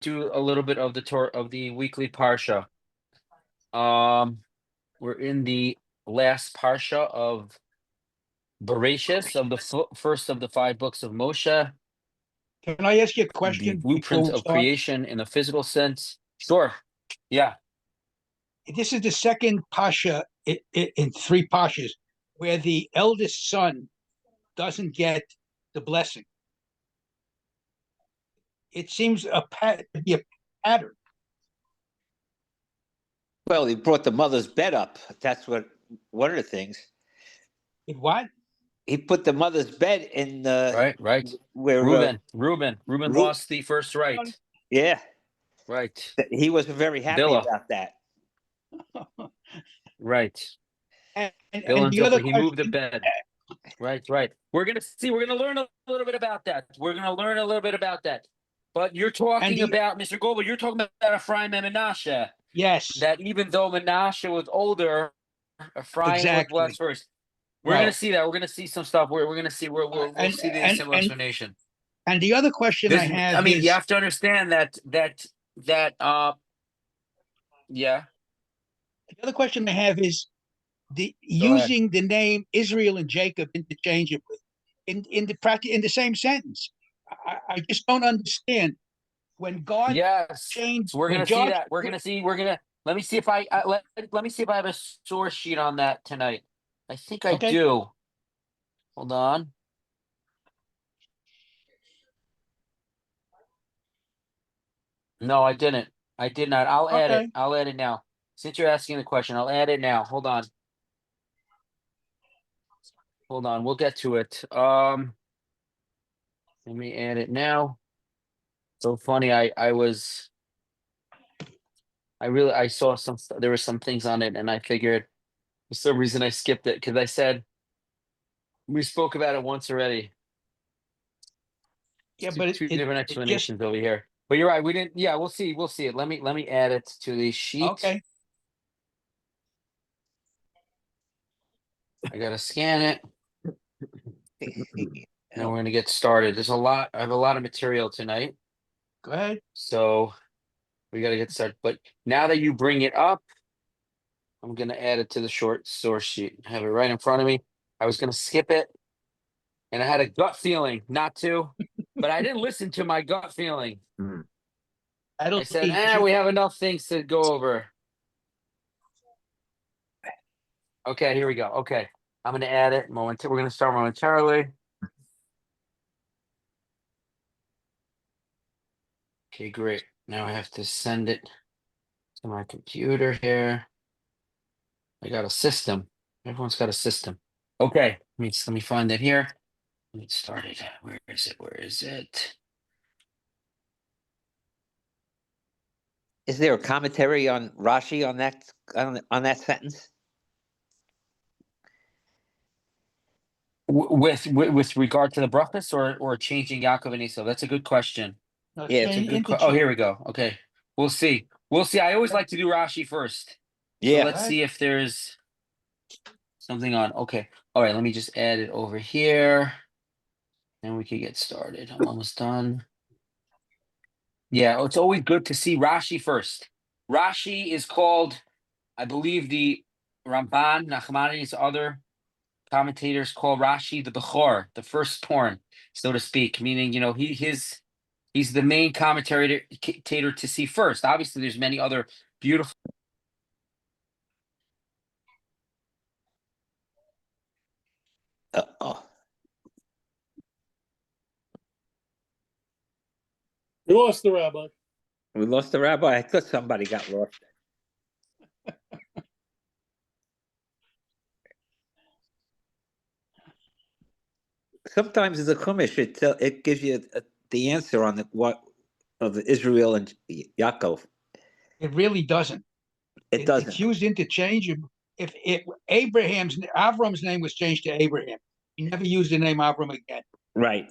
do a little bit of the weekly parsha. We're in the last parsha of Bereshis, of the first of the 5 books of Moshe, Can I ask you a the question before blueprint we of start? creation in a physical sense. Sure. Yeah. This is the second pasha in 3 pashas where the eldest son doesn't get the blessing. It seems to be a pattern. Well, he brought the mother's bed up. That's one of the things. In what? He put the mother's bed in the Right. where Reuben Ru- lost the first right. yeah, Right. he wasn't very happy Bilhah. about that. Right. And Bill the other he moved the question, bed. Right. We're gonna learn a little bit about that. But you're talking about, Mr. Goldberg, you're talking about Ephraim and Menashe. yes, That even though Menashe was older, Ephraim was exactly. blessed first. We're gonna see that. We're gonna see some stuff. We're gonna see. We'll see the simple explanation. And the other question I have is, you have to understand that yeah. the other question I have is using the name Israel and Jacob interchangeably in the same sentence. I just don't understand when God changed. We're When gonna see God, that. We're gonna. Let me see if I let me see if I have a source sheet on that tonight. I think I do. Hold on. No, I didn't. I did not. I'll add it. I'll add it now. Since you're asking the question, I'll add it now. Hold on. We'll get to it. Let me add it now. So funny. I saw there were some things on it, and I figured for some reason I skipped it because I said we spoke about it once already. Yeah, but two different explanations over here. But you're right. We didn't. Yeah, we'll see. We'll see it. Let me add it to the sheet. Okay. I gotta scan it. Now we're gonna get started. I have a lot of material tonight. Go ahead. So we gotta get started. But now that you bring it up, I'm gonna add it to the short source sheet. I have it right in front of me. I was gonna skip it, and I had a gut feeling not to, but I didn't listen to my gut feeling. I said, we have enough things to go over. Okay, here we go. Okay, I'm going to add it. We're going to start momentarily. Okay, great. Now I have to send it to my computer here. I got a system. Everyone's got a system. Okay, let me find it here. Let me start it. Where is it? Is there a commentary on Rashi on that sentence? With regard to the brachas or changing Yaakov and Esau? That's a good question. Yeah, it's a good question. Oh, here we go. Okay, we'll see. I always like to do Rashi first. Yeah. So let's see if there's something on. Okay. All right. Let me just add it over here, and we can get started. I'm almost done. Yeah, it's always good to see Rashi first. Rashi is called, I believe, the Ramban, Nachmanides, other commentators call Rashi the Bechor, the firstborn, so to speak, meaning, he's the main commentator to see first. Obviously, there's many other beautiful. We lost the rabbi. We lost the rabbi. I thought somebody got lost. Sometimes the Chumash it gives you the answer on what of Israel and Yaakov. It really doesn't. It doesn't. It's used interchangeably. If Avram's name was changed to Abraham, he never used the name Avram again. Right.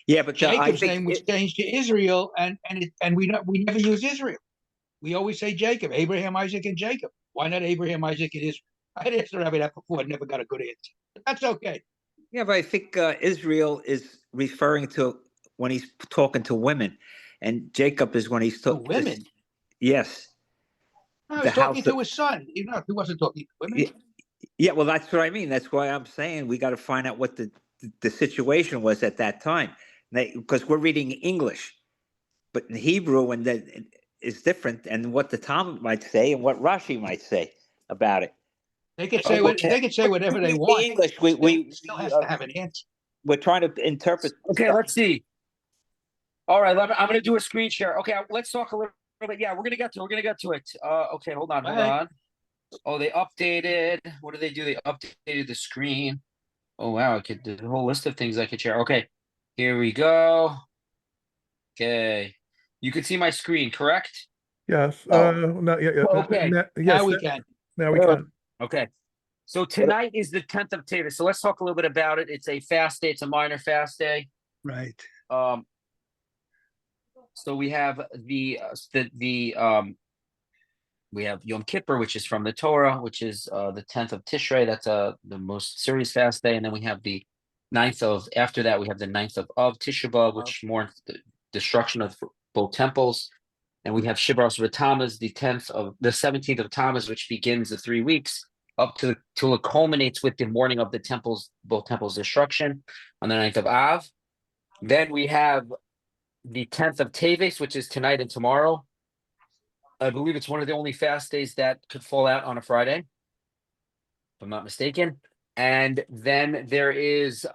Yeah, but Jacob's name was changed to Israel, and we never use Israel. We always say Jacob, Abraham, Isaac, and Jacob. Why not Abraham, Isaac, and Israel? I had asked the rabbi that before. I never got a good answer. But that's okay. Yeah, but I think Israel is referring to when he's talking to women. and Jacob is when he's The took. women. Yes, No, he the was talking house. to his son. He wasn't talking to women. Yeah, well, that's what I mean. That's why I'm saying we got to find out what the situation was at that time, because we're reading English, but in Hebrew and that is different, and what the Talmud might say and what Rashi might say about it. They could say whatever they The want. English, Still has to have an answer. we're trying to interpret. Okay, let's see. All right, I'm going to do a screen share. Okay, let's talk a little bit. Yeah, we're going to get to it. Okay, hold on. Oh, they updated. What did they do? They updated the screen. Oh, wow. The whole list of things I could share. Okay, here we go. Okay. You can see my screen, correct? Yes. Oh. No, yeah. Okay. Now we can. Now we can. Okay. So tonight is the 10th of Tevis. So let's talk a little bit about it. It's a fast day. It's a minor fast day. Right. So we have we have Yom Kippur, which is from the Torah, which is the 10th of Tishrei. That's the most serious fast day. And then we have the 9th of, after that, we have the 9th of Tisha B'Av, which mourns the destruction of both temples. And we have Shibros Tammuz, the 17th of Tammuz, which begins the 3 weeks up till it culminates with the mourning of both temples' destruction on the 9th of Av. Then we have the 10th of Teves, which is tonight and tomorrow. I believe it's one of the only fast days that could fall out on a Friday, if I'm not mistaken. And then there is the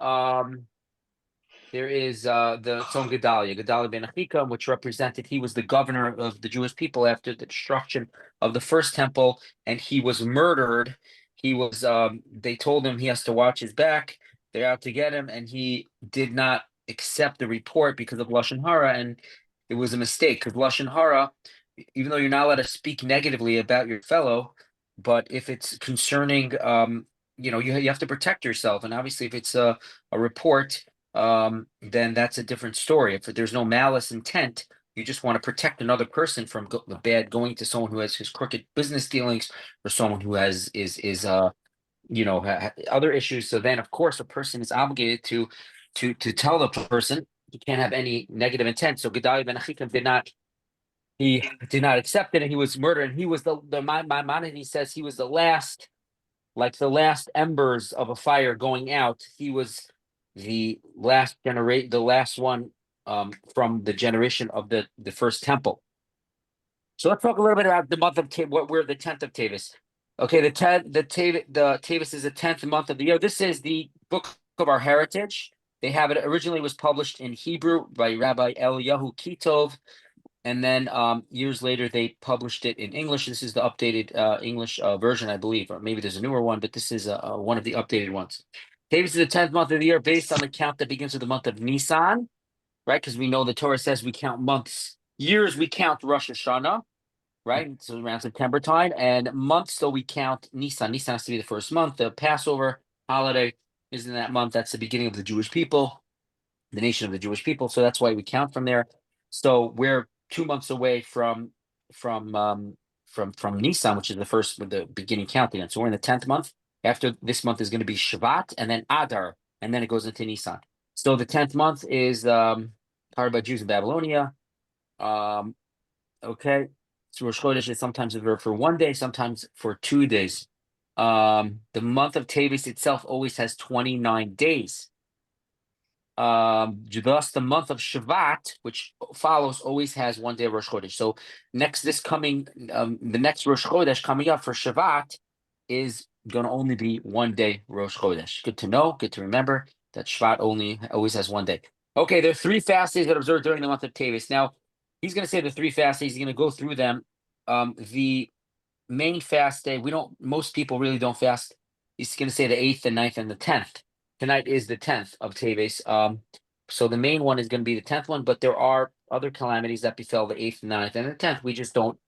Tzom Gedalia ben Achikam, which represented, he was the governor of the Jewish people after the destruction of the first temple, and he was murdered. He was they told him he has to watch his back. They're out to get him, and he did not accept the report because of Lashon Hara, and it was a mistake, because Lashon Hara, even though you're not allowed to speak negatively about your fellow, but if it's concerning, you have to protect yourself. And obviously, if it's a report, then that's a different story. If there's no malice intent, you just want to protect another person from the bad going to someone who has his crooked business dealings, or someone who has other issues. So then, of course, a person is obligated to tell the person you can't have any negative intent. So Gedalia ben Achikam did not accept it, and he was murdered. And he was the Maimonides says he was the last embers of a fire going out. He was the last one from the generation of the first temple. So let's talk a little bit about the month of we're the 10th of Tevis. Okay, the Tevis is the 10th month of the year. This is the book of our heritage. They have it originally was published in Hebrew by Rabbi Eliyahu Kitov, and then years later they published it in English. This is the updated English version, I believe, or maybe there's a newer one, but this is one of the updated ones. Tevis is the 10th month of the year based on the count that begins with the month of Nisan, right? Because we know the Torah says we count months. Years we count Rosh Hashanah, right? So around September time, and months, so we count Nisan. Nisan has to be the first month. The Passover holiday is in that month. That's the beginning of the Jewish people, the nation of the Jewish people. So that's why we count from there. So we're 2 months away from Nisan, which is the beginning counting. And so we're in the 10th month. After this month is going to be Shvat, and then Adar, and then it goes into Nisan. So the 10th month is covered by Jews in Babylonia. Okay. So Rosh Chodesh is sometimes reserved for 1 day, sometimes for 2 days. The month of Tevis itself always has 29 days. Thus, the month of Shvat, which follows, always has 1 day of Rosh Chodesh. So the next Rosh Chodesh coming up for Shvat is going to only be 1 day Rosh Chodesh. Good to know, good to remember that Shvat always has 1 day. Okay, there are 3 fast days that are observed during the month of Tevis. Now, he's going to say the 3 fast days. He's going to go through them. The main fast day, most people really don't fast. He's going to say the 8th, the 9th, and the 10th. Tonight is the 10th of Teves. So the main one is going to be the 10th one, but there are other calamities that befell the 8th, 9th, and the 10th. We just don't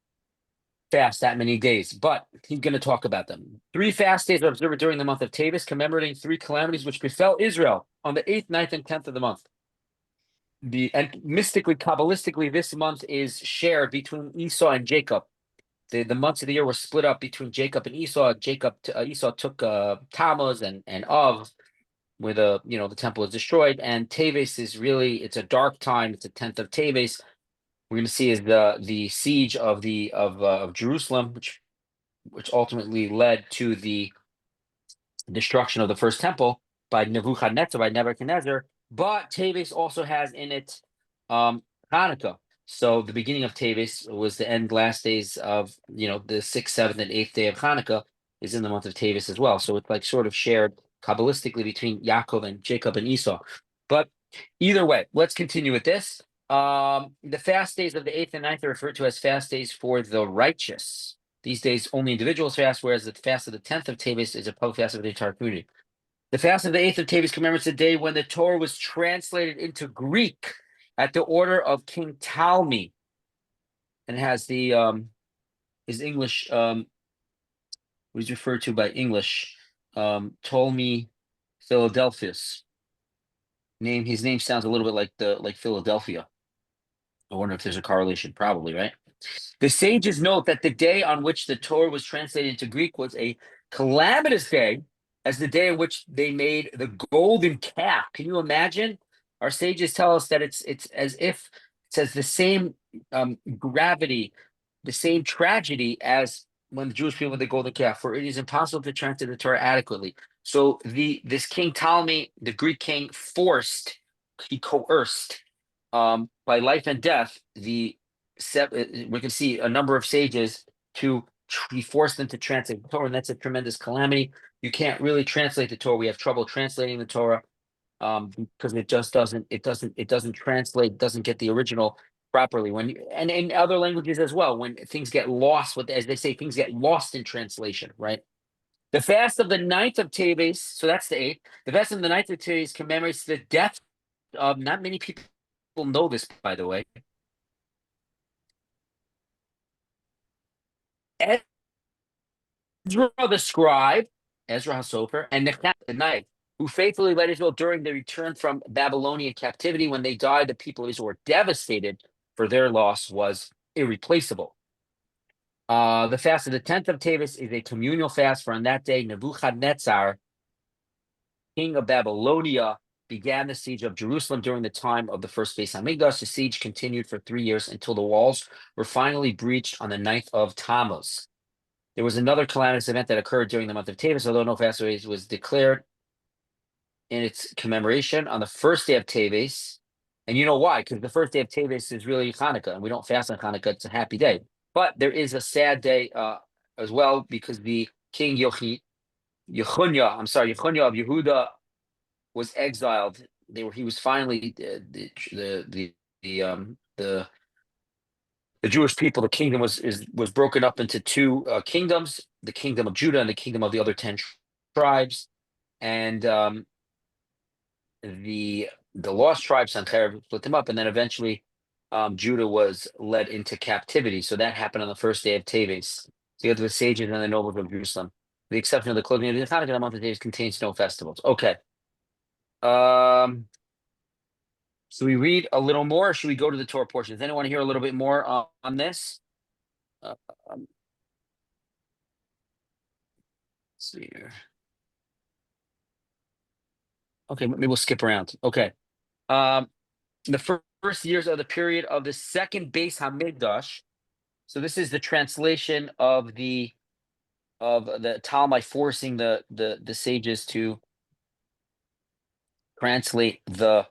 fast that many days, but he's going to talk about them. 3 fast days are observed during the month of Teves, commemorating 3 calamities which befell Israel on the 8th, 9th, and 10th of the month. And mystically, Kabbalistically, this month is shared between Esau and Jacob. The months of the year were split up between Jacob and Esau. Esau took Tammuz and Av, where the temple is destroyed, and Teves is really, it's a dark time. It's the 10th of Teves. we're going to see is the siege of Jerusalem, which ultimately led to the destruction of the first temple by Nebuchadnezzar. But Teves also has in it Hanukkah. So the beginning of Teves was the last days of the 6th, 7th, and 8th day of Hanukkah is in the month of Teves as well. So it's like sort of shared kabbalistically between Yaakov and Jacob and Esau. But either way, let's continue with this. The fast days of the 8th and 9th are referred to as fast days for the righteous. These days, only individuals fast, whereas the fast of the 10th of Teves is a public fast of the entire community. The fast of the 8th of Teves commemorates the day when the Torah was translated into Greek at the order of King Ptolemy, and it has the his English what is referred to by English Ptolemy Philadelphus. His name sounds a little bit like Philadelphia. I wonder if there's a correlation. Probably, right? The sages note that the day on which the Torah was translated into Greek was a calamitous day, as the day in which they made the golden calf. Can you imagine? Our sages tell us that it's as if it says the same gravity, the same tragedy as when the Jewish people made the golden calf. For it is impossible to translate the Torah adequately. So this King Ptolemy, the Greek king, he coerced by life and death we can see a number of sages he forced them to translate the Torah, and that's a tremendous calamity. You can't really translate the Torah. We have trouble translating the Torah because it just doesn't translate, doesn't get the original properly. And in other languages as well, when things get lost, as they say, things get lost in translation, right? The fast of the 9th of Teves, so that's the 8th. The fast of the 9th of Teves commemorates the death of, not many people know this, by the way, Ezra the scribe, Ezra HaSofer, and Nehemiah the knight, who faithfully led Israel during the return from Babylonian captivity. When they died, the people of Israel were devastated, for their loss was irreplaceable. The fast of the 10th of Teves is a communal fast, for on that day, Nebuchadnezzar, king of Babylonia, began the siege of Jerusalem during the time of the first Beis Hamikdash. The siege continued for 3 years until the walls were finally breached on the 9th of Tammuz. There was another calamitous event that occurred during the month of Teves, although no fast was declared in its commemoration on the first day of Teves. And you know why? Because the first day of Teves is really Hanukkah, and we don't fast on Hanukkah. It's a happy day. But there is a sad day as well, because the king Yechunya of Yehuda was exiled. He was finally the Jewish people. The kingdom was broken up into two kingdoms: the kingdom of Judah and the kingdom of the other 10 tribes. And the lost tribe Sancherib split them up, and then eventually Judah was led into captivity. So that happened on the first day of Teves, together with sages and the nobles of Jerusalem. With the exception of the clothing of the Hanukkah, the month of Teves contains no festivals. Okay. So we read a little more, or should we go to the Torah portion? Does anyone want to hear a little bit more on this? Let's see here. Okay, maybe we'll skip around. Okay. The first years of the period of the second Beis Hamikdash. So this is the translation of the Talmud forcing the sages to translate the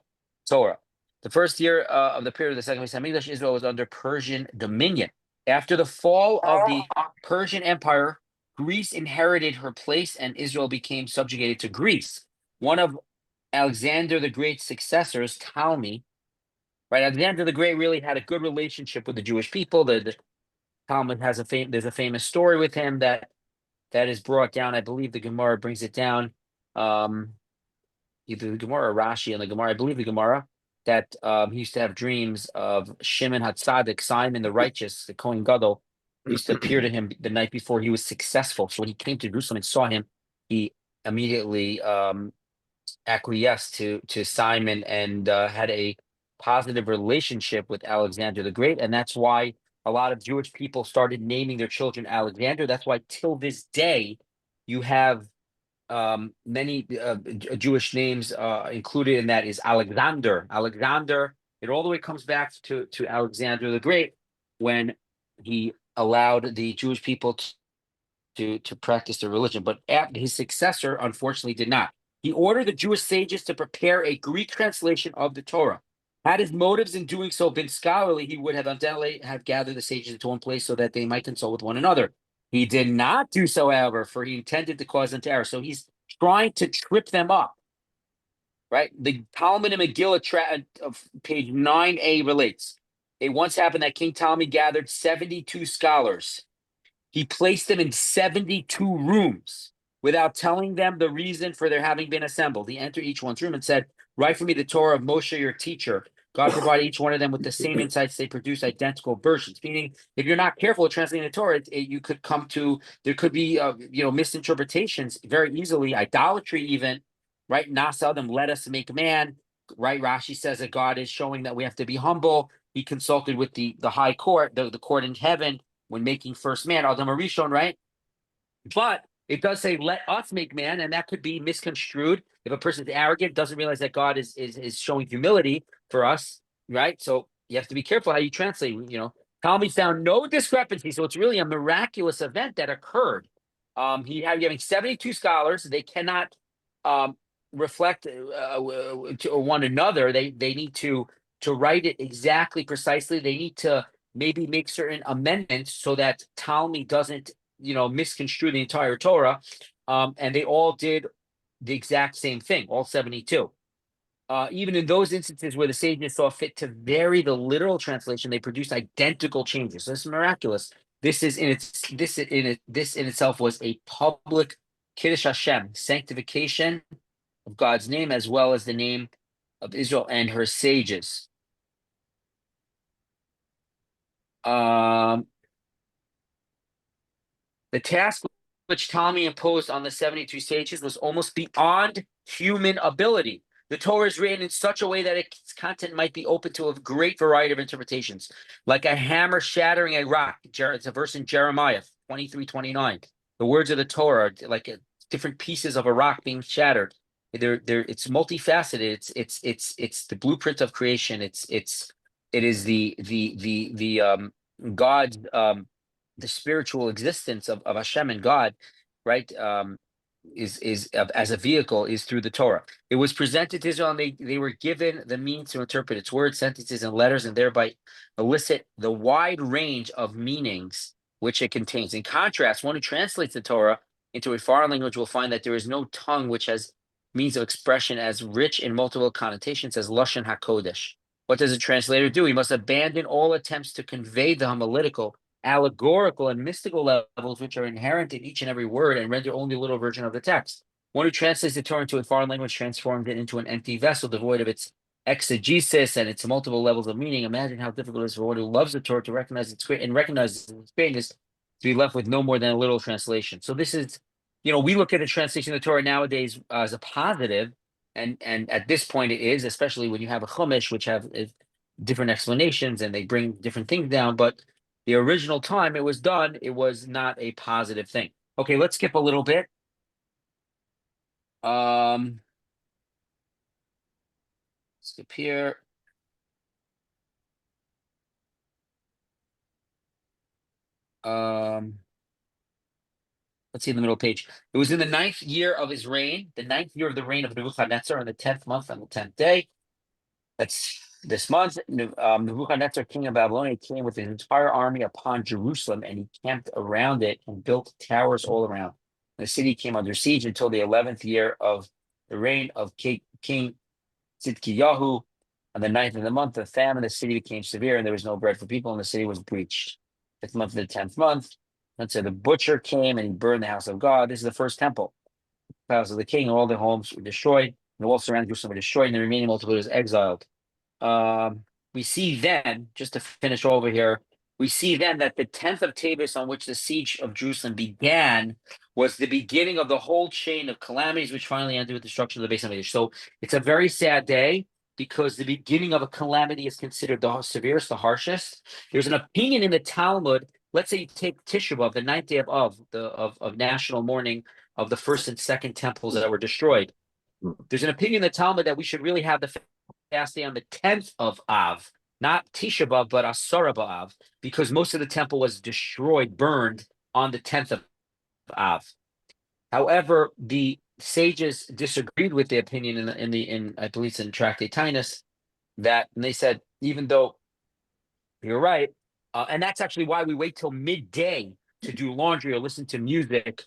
Torah. The first year of the period of the second Beis Hamikdash, Israel was under Persian dominion. After the fall of the Persian Empire, Greece inherited her place, and Israel became subjugated to Greece. One of Alexander the Great's successors, Ptolemy, right? Alexander the Great really had a good relationship with the Jewish people. The Talmud has there's a famous story with him that is brought down. I believe the Gemara brings it down. Either the Gemara or Rashi and the Gemara. I believe the Gemara that he used to have dreams of Shimon HaTzadik, Simon the righteous, the Kohen Gadol, used to appear to him the night before he was successful. So when he came to Jerusalem and saw him, he immediately acquiesced to Simon and had a positive relationship with Alexander the Great. And that's why a lot of Jewish people started naming their children Alexander. That's why till this day you have many Jewish names included in that is Alexander. Alexander It all the way comes back to Alexander the Great, when he allowed the Jewish people to practice their religion. But his successor, unfortunately, did not. He ordered the Jewish sages to prepare a Greek translation of the Torah. Had his motives in doing so been scholarly, he would have undoubtedly have gathered the sages into one place so that they might consult with one another. He did not do so, however, for he intended to cause them to error. So he's trying to trip them up. Right? The Talmud and Megillah of page 9a relates. It once happened that King Ptolemy gathered 72 scholars. He placed them in 72 rooms without telling them the reason for their having been assembled. He entered each one's room and said, "Write for me the Torah of Moshe, your teacher." God provided each one of them with the same insights. They produce identical versions. Meaning, if you're not careful with translating the Torah, you could come to, there could be misinterpretations very easily, idolatry even, right? Nasa them, let us make man, right? Rashi says that God is showing that we have to be humble. He consulted with the high court, the court in heaven, when making first man, Adam Arishon, right? But it does say, "Let us make man," and that could be misconstrued if a person is arrogant, doesn't realize that God is showing humility for us, right? So you have to be careful how you translate. Talmud found no discrepancy, so it's really a miraculous event that occurred. He had having 72 scholars. They cannot reflect to one another. They need to write it exactly, precisely. They need to maybe make certain amendments so that Talmud doesn't, misconstrue the entire Torah. And they all did the exact same thing, all 72. Even in those instances where the sages saw fit to vary the literal translation, they produced identical changes. So this is miraculous. This in itself was a public Kiddush Hashem, sanctification of God's name, as well as the name of Israel and her sages. The task which Ptolemy imposed on the 72 sages was almost beyond human ability. The Torah is written in such a way that its content might be open to a great variety of interpretations, like a hammer shattering a rock. It's a verse in Jeremiah 23:29. The words of the Torah are like different pieces of a rock being shattered. It's multifaceted. It's the blueprint of creation. It is the God's the spiritual existence of Hashem and God, right? As a vehicle is through the Torah. It was presented to Israel, and they were given the means to interpret its words, sentences, and letters, and thereby elicit the wide range of meanings which it contains. In contrast, one who translates the Torah into a foreign language will find that there is no tongue which has means of expression as rich in multiple connotations as Lashon HaKodesh. What does a translator do? He must abandon all attempts to convey the homiletical, allegorical, and mystical levels which are inherent in each and every word, and render only a little version of the text. One who translates the Torah into a foreign language transformed it into an empty vessel devoid of its exegesis and its multiple levels of meaning. Imagine how difficult it is for one who loves the Torah to recognize its greatness to be left with no more than a little translation. So this is, we look at the translation of the Torah nowadays as a positive, and at this point it is, especially when you have a Chumash, which have different explanations and they bring different things down. But the original time it was done, it was not a positive thing. Okay, let's skip a little bit. Skip here. Let's see in the middle page. It was in the 9th year of his reign, the 9th year of the reign of Nebuchadnezzar, on the 10th month, on the 10th day. That's this month. Nebuchadnezzar, king of Babylonia, came with his entire army upon Jerusalem, and he camped around it and built towers all around. The city came under siege until the 11th year of the reign of King Tzidkiyahu. On the 9th of the month, the famine, the city became severe, and there was no bread for people, and the city was breached. 5th month of the 10th month, let's say the butcher came and he burned the house of God. This is the first temple. The house of the king, all the homes were destroyed, and the walls surrounding Jerusalem were destroyed, and the remaining multitude was exiled. We see then, just to finish over here, we see then that the 10th of Tavis, on which the siege of Jerusalem began, was the beginning of the whole chain of calamities, which finally ended with the destruction of the Beis Hamikdash. So it's a very sad day, because the beginning of a calamity is considered the severest, the harshest. There's an opinion in the Talmud. Let's say you take Tisha B'Av, the 9th day of national mourning of the first and second temples that were destroyed. There's an opinion in the Talmud that we should really have the fast day on the 10th of Av, not Tisha B'Av, but Asara B'Av, because most of the temple was destroyed, burned on the 10th of Av. However, the sages disagreed with the opinion in I believe it's in Tractate Tinus, that, and they said, even though you're right, and that's actually why we wait till midday to do laundry or listen to music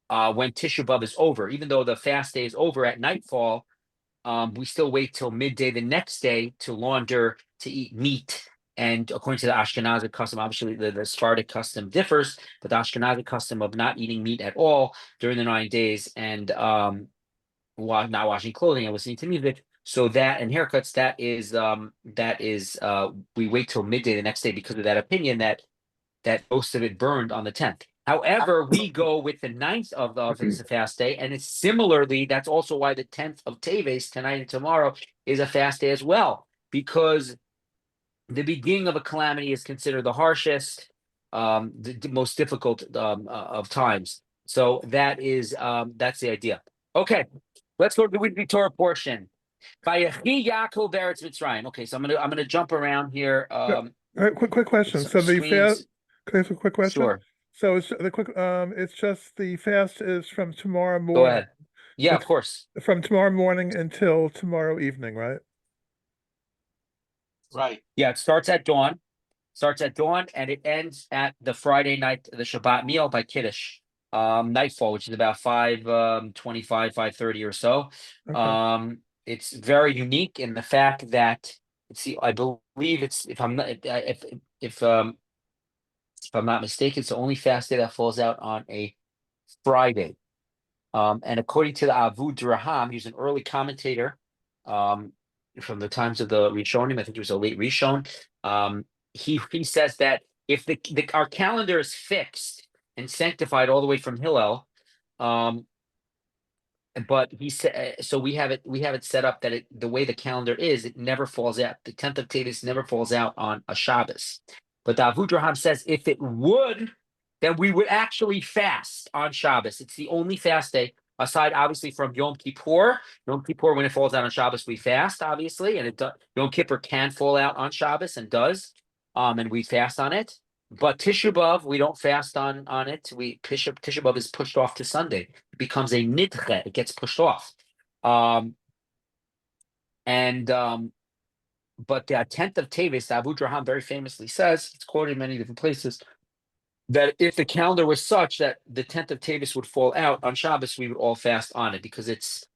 when Tisha B'Av is over. Even though the fast day is over at nightfall, we still wait till midday the next day to launder, to eat meat. And according to the Ashkenazi custom, obviously the Sephardic custom differs, but the Ashkenazi custom of not eating meat at all during the 9 days and not washing clothing and listening to music. So that and haircuts, that is we wait till midday the next day because of that opinion that most of it burned on the 10th. However, we go with the 9th of the it's a fast day, and it's similarly, that's also why the 10th of Teves, tonight and tomorrow, is a fast day as well, because the beginning of a calamity is considered the harshest, the most difficult of times. So that's the idea. Okay, let's go to the weekly Torah portion. Vayechi Yaakov Beretz Mitzrayim. Okay, so I'm gonna jump around here. All right, quick question. So the fast. Can I ask a quick question? Sure. So it's just the fast is from tomorrow morning. Go ahead. Yeah, of course. From tomorrow morning until tomorrow evening, right? Right. Yeah, it starts at dawn. And it ends at the Friday night, the Shabbat meal by Kiddush, nightfall, which is about 5:25, 5:30 or so. Okay. It's very unique in the fact that I believe it's if I'm not mistaken, it's the only fast day that falls out on a Friday. And according to the Avud Raham, he's an early commentator from the times of the Rishonim. I think he was a late Rishon. He says that if our calendar is fixed and sanctified all the way from Hillel, but he said so we have it set up that the way the calendar is, it never falls out. The 10th of Teves never falls out on a Shabbos. But the Avud Raham says if it would, then we would actually fast on Shabbos. It's the only fast day, aside obviously from Yom Kippur. Yom Kippur, when it falls out on Shabbos, we fast, obviously, and Yom Kippur can fall out on Shabbos and does, and we fast on it. But Tisha B'Av, we don't fast on it. Tisha B'Av is pushed off to Sunday. It becomes a nidche. It gets pushed off. But the 10th of Teves, Avud Raham very famously says, it's quoted in many different places, that if the calendar was such that the 10th of Teves would fall out on Shabbos, we would all fast on it, because it's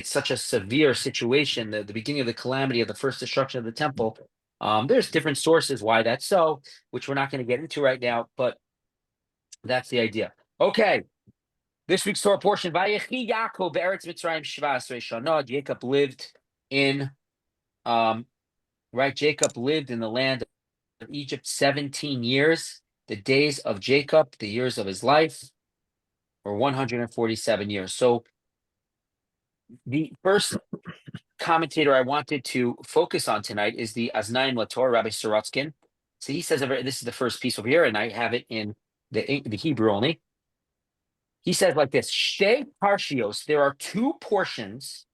such a severe situation, the beginning of the calamity of the first destruction of the temple. There's different sources why that's so, which we're not going to get into right now, but that's the idea. Okay, this week's Torah portion, Vayechi Yaakov Be'eretz Mitzrayim Shva'asrei Shana. Jacob lived in, Jacob lived in the land of Egypt 17 years. The days of Jacob, the years of his life, were 147 years. So the first commentator I wanted to focus on tonight is the Aznaim Lator, Rabbi Sorotskin. So he says, this is the first piece over here, and I have it in the Hebrew only. He says like this: Shtei Parshios, there are two portions,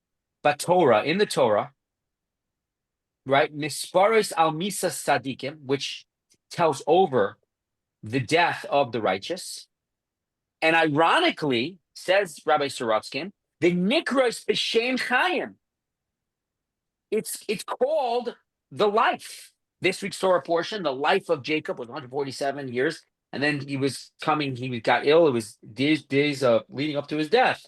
Torah, in the Torah, right? Nisparos al Misa Sadikim, which tells over the death of the righteous. And ironically, says Rabbi Sorotskin, the Nikros B'Shem Chaim. It's called the life. This week's Torah portion, the life of Jacob, was 147 years, and then he got ill. It was days leading up to his death.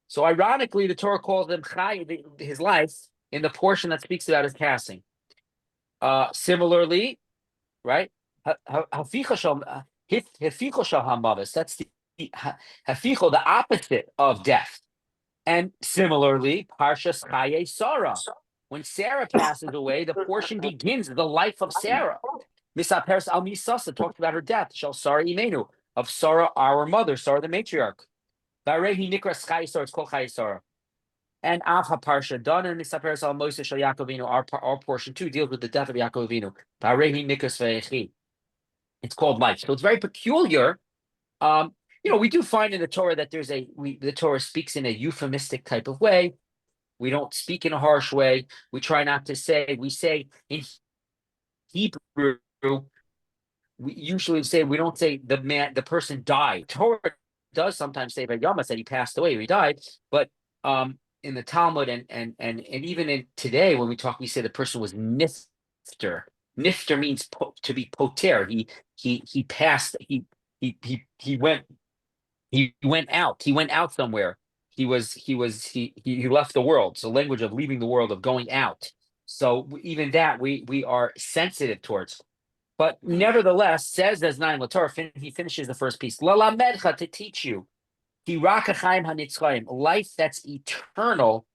So ironically, the Torah calls him Chai, his life, in the portion that speaks about his passing. Similarly, right? Haficho shel hamavis. That's the haficho, the opposite of death. And similarly, Parshas Chaye Sarah. When Sarah passes away, the portion begins the life of Sarah. Misaperes al Misasa talks about her death. Shel Sarah Imenu, of Sarah, our mother, Sarah the matriarch. Varehi Nikras Chaye Sarah, it's called Chaye Sarah. And Avha Parsha Dana Misaperes al Moshe Shel Yaakov Avinu, our portion too deals with the death of Yaakov Avinu. Varehi Nikras Vayechi. It's called life. So it's very peculiar. We do find in the Torah that the Torah speaks in a euphemistic type of way. We don't speak in a harsh way. We try not to say. We say in Hebrew. We usually say we don't say the person died. Torah does sometimes say Vayama said he passed away or he died, but in the Talmud and even in today when we talk, we say the person was nifter. Nifter means to be poter. He passed. He went out. He went out somewhere. He left the world. So language of leaving the world, of going out. So even that we are sensitive towards. But nevertheless, says as nine Latorah, he finishes the first piece. Lalamedcha, to teach you. Life that's eternal,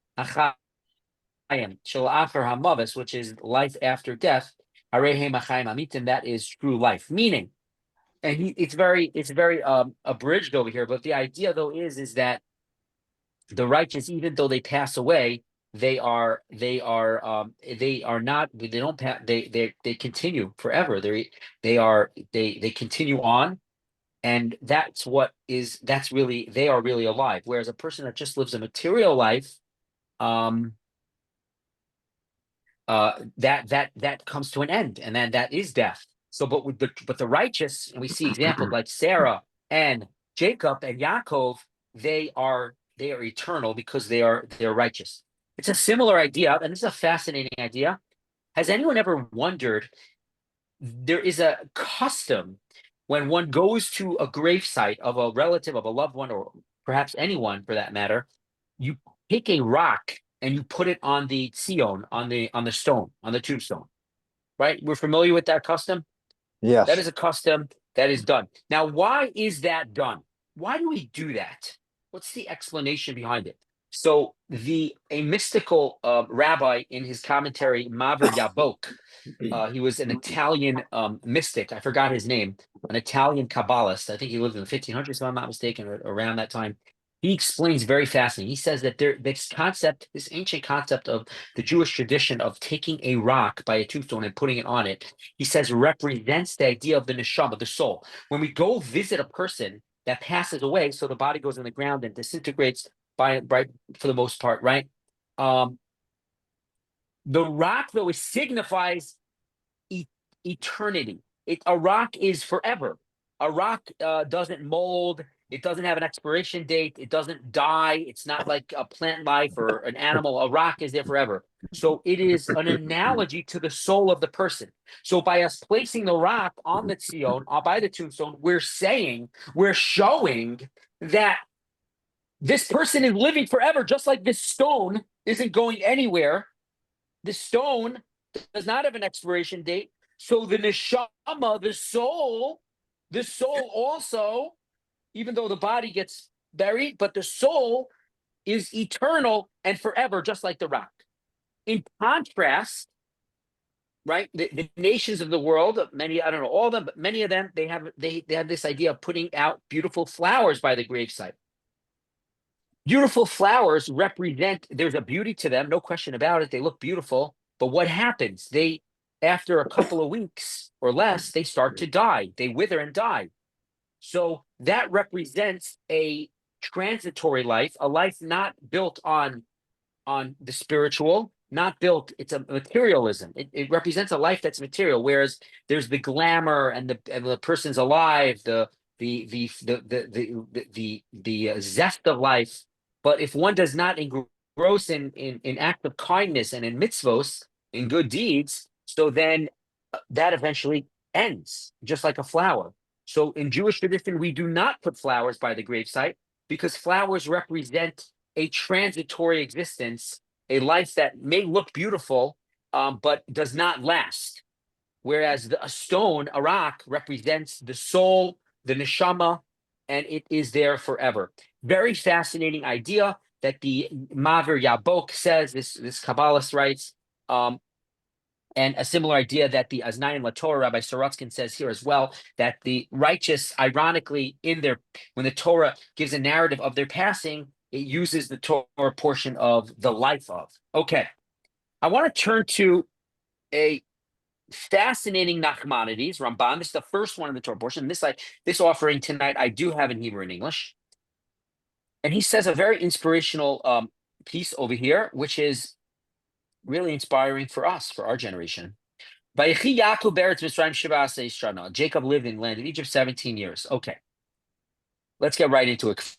which is life after death. That is true life. Meaning, and it's very abridged over here, but the idea though is that the righteous, even though they pass away, they are not, they don't pass, they continue forever. They continue on, and that's really, they are really alive. Whereas a person that just lives a material life, that comes to an end, and then that is death. So, but the righteous, and we see examples like Sarah and Jacob and Yaakov, they are eternal because they're righteous. It's a similar idea, and this is a fascinating idea. Has anyone ever wondered? There is a custom when one goes to a gravesite of a relative, of a loved one, or perhaps anyone for that matter, you take a rock and you put it on the tzion, on the stone, on the tombstone. Right? We're familiar with that custom. Yes. That is a custom that is done. Now, why is that done? Why do we do that? What's the explanation behind it? So a mystical rabbi in his commentary, Maver Yabok, he was an Italian mystic. I forgot his name, an Italian Kabbalist. I think he lived in the 1500s, if I'm not mistaken, or around that time. He explains very fascinating. He says that this ancient concept of the Jewish tradition of taking a rock by a tombstone and putting it on it, he says represents the idea of the neshama, the soul. When we go visit a person that passes away, so the body goes in the ground and disintegrates for the most part, right? The rock, though, it signifies eternity. A rock is forever. A rock doesn't mold. It doesn't have an expiration date. It doesn't die. It's not like a plant life or an animal. A rock is there forever. So it is an analogy to the soul of the person. So by us placing the rock on the tzion, by the tombstone, we're showing that this person is living forever, just like this stone isn't going anywhere. The stone does not have an expiration date. So the neshama, the soul also, even though the body gets buried, but the soul is eternal and forever, just like the rock. In contrast, right, the nations of the world, many, I don't know all of them, but many of them, they have this idea of putting out beautiful flowers by the gravesite. Beautiful flowers represent, there's a beauty to them, no question about it. They look beautiful, but what happens? After a couple of weeks or less, they start to die. They wither and die. So that represents a transitory life, a life not built on the spiritual, not built. It's a materialism. It represents a life that's material, whereas there's the glamour and the person's alive, the zest of life. But if one does not engross in act of kindness and in mitzvos, in good deeds, so then that eventually ends, just like a flower. So in Jewish tradition, we do not put flowers by the gravesite because flowers represent a transitory existence, a life that may look beautiful, but does not last. Whereas a stone, a rock, represents the soul, the neshama, and it is there forever. Very fascinating idea that the Maver Yabok says, this Kabbalist writes, and a similar idea that the Aznayin LaTorah, Rabbi Sorotskin says here as well, that the righteous, ironically, when the Torah gives a narrative of their passing, it uses the Torah portion of the life of. Okay, I want to turn to a fascinating Nachmanides, Ramban. This is the first one in the Torah portion. This offering tonight I do have in Hebrew and English. And he says a very inspirational piece over here, which is really inspiring for us, for our generation. Vayechi Yaakov be'eretz Mitzrayim 17 shana. Jacob lived in the land of Egypt 17 years. Okay, let's get right into it.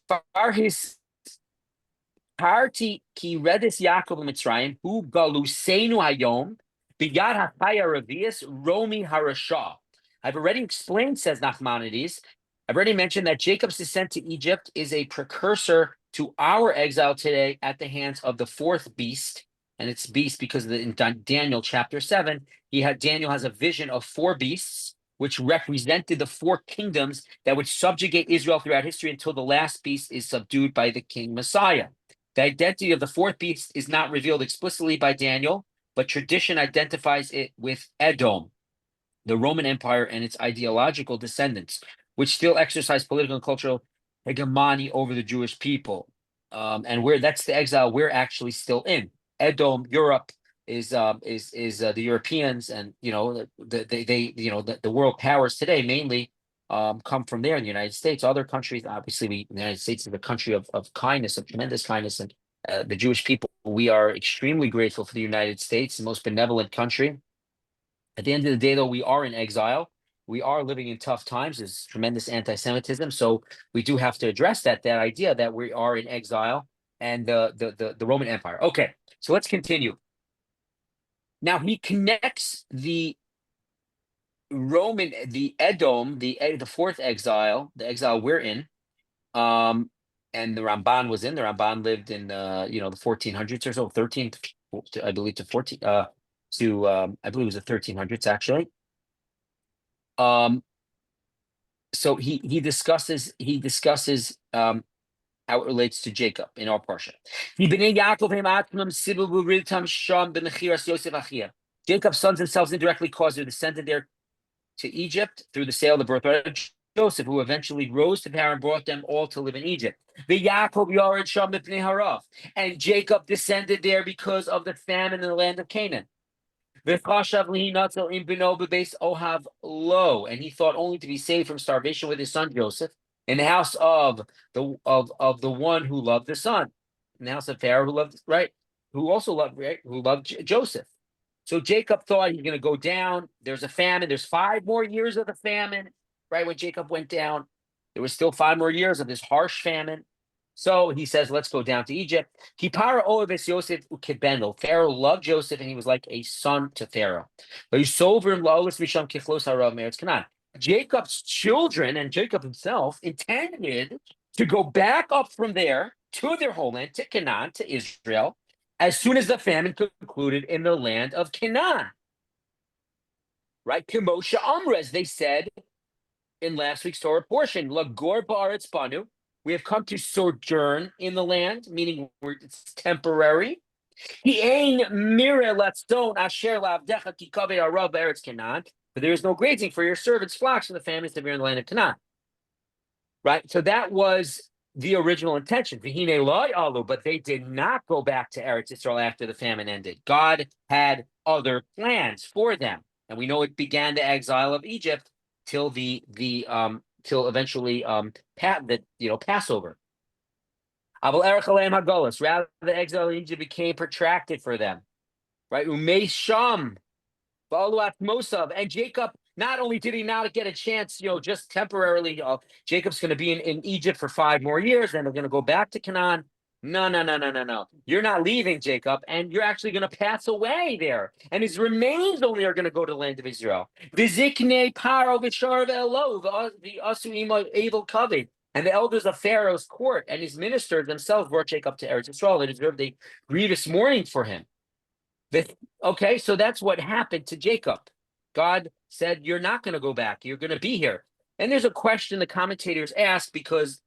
Parti ki redis Yaakov Mitzrayim hu galusenu hayom biyad hachaya revius romi harasha. I've already explained, says Nachmanides. I've already mentioned that Jacob's descent to Egypt is a precursor to our exile today at the hands of the fourth beast. And it's beast because in Daniel chapter 7, Daniel has a vision of four beasts, which represented the four kingdoms that would subjugate Israel throughout history until the last beast is subdued by the king Messiah. The identity of the fourth beast is not revealed explicitly by Daniel, but tradition identifies it with Edom, the Roman Empire and its ideological descendants, which still exercise political and cultural hegemony over the Jewish people. And that's the exile we're actually still in. Edom, Europe is the Europeans, and the world powers today mainly come from there in the United States. Other countries, obviously, the United States is a country of kindness, of tremendous kindness, and the Jewish people, we are extremely grateful for the United States, the most benevolent country. At the end of the day, though, we are in exile. We are living in tough times. There's tremendous anti-Semitism, so we do have to address that idea that we are in exile and the Roman Empire. Okay, so let's continue. Now he connects the Edom, the fourth exile, the exile we're in, and the Ramban was in. The Ramban lived in the 1400s or so, 13th, I believe, to 14 I believe it was the 1300s actually. So he discusses how it relates to Jacob in our parsha. Jacob's sons themselves indirectly caused their descendant there to Egypt through the sale of the birthright of Joseph, who eventually rose to power and brought them all to live in Egypt. And Jacob descended there because of the famine in the land of Canaan. And he thought only to be saved from starvation with his son Joseph in the house of the one who loved the son, in the house of Pharaoh who loved Joseph. So Jacob thought he's going to go down. There's a famine. There's 5 more years of the famine. Right when Jacob went down, there was still 5 more years of this harsh famine. So he says, let's go down to Egypt. Pharaoh loved Joseph, and he was like a son to Pharaoh. Jacob's children and Jacob himself intended to go back up from there to their homeland, to Canaan, to Israel, as soon as the famine concluded in the land of Canaan. Right? Kimosha Amrez, they said in last week's Torah portion, Lagor Ba'aretz Banu, we have come to sojourn in the land, meaning it's temporary. But there is no grazing for your servants' flocks in the famines that are in the land of Canaan. Right? So that was the original intention. But they did not go back to Eretz Yisrael after the famine ended. God had other plans for them. And we know it began the exile of Egypt till till eventually Passover. Rather, the exile in Egypt became protracted for them. Right? Umesham, Mosav, and Jacob, not only did he not get a chance, just temporarily, Jacob's going to be in Egypt for 5 more years, then they're going to go back to Canaan. No. You're not leaving, Jacob, and you're actually going to pass away there. And his remains only are going to go to the land of Israel. And the elders of Pharaoh's court and his ministers themselves brought Jacob to Eretz Yisrael. They deserved a grievous mourning for him. Okay, so that's what happened to Jacob. God said, you're not going to go back. You're going to be here. And there's a question the commentators ask, because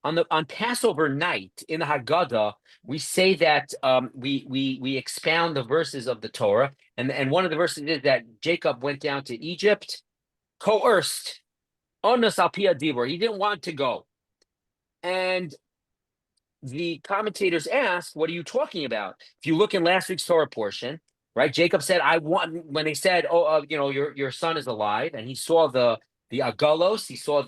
on Passover night in the Haggadah, we say that we expound the verses of the Torah, and one of the verses is that Jacob went down to Egypt, coerced, onus al pi adibur. He didn't want to go, and the commentators ask, what are you talking about? If you look in last week's Torah portion, right? Jacob said, I want, when they said, your son is alive, and he saw the agalos, he saw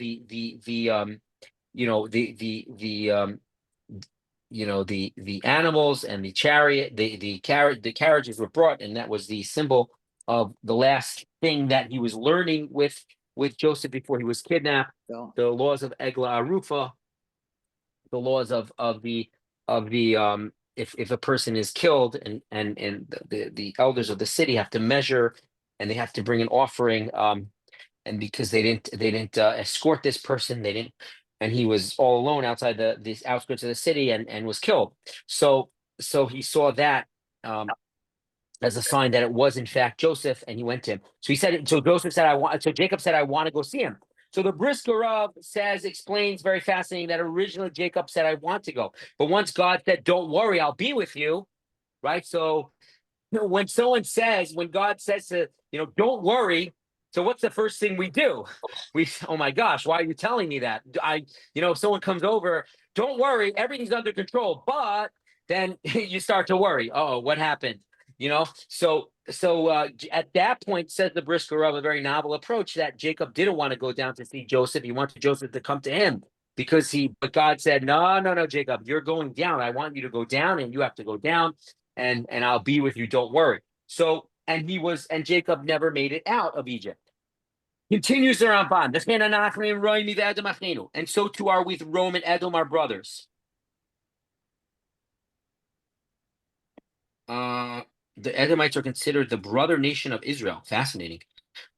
the animals and the chariot, the carriages were brought, and that was the symbol of the last thing that he was learning with Joseph before he was kidnapped. So, The laws of Egla Arufa, the laws of the if a person is killed, and the elders of the city have to measure, and they have to bring an offering, and because they didn't escort this person, they didn't, and he was all alone outside the outskirts of the city, and was killed. So he saw that as a sign that it was in fact Joseph, and he went to him. So Joseph said, so Jacob said, I want to go see him. So the Brisker Rav explains very fascinating that originally Jacob said, I want to go. But once God said, don't worry, I'll be with you, right? So when God says to, don't worry, so what's the first thing we do? Oh my gosh, why are you telling me that? If someone comes over, don't worry, everything's under control. But then you start to worry. Oh, what happened? So at that point, says the Brisker Rav, a very novel approach, that Jacob didn't want to go down to see Joseph. He wanted Joseph to come to him, but God said, no, Jacob, you're going down. I want you to go down, and you have to go down, and I'll be with you. Don't worry. So, and Jacob never made it out of Egypt. Continues the Ramban. And so too are we with Rome and Edom, our brothers. The Edomites are considered the brother nation of Israel. Fascinating.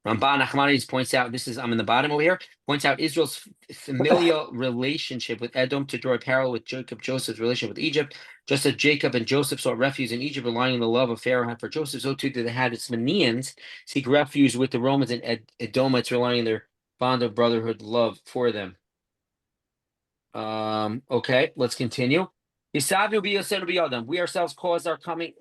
Ramban Nachmanides points out, I'm in the bottom over here, points out Israel's familial relationship with Edom to draw a parallel with Joseph's relationship with Egypt. Just as Jacob and Joseph sought refuge in Egypt, relying on the love of Pharaoh had for Joseph, so too did the Hadismanians seek refuge with the Romans and Edomites, relying on their bond of brotherhood love for them. Okay, let's continue. We ourselves caused our coming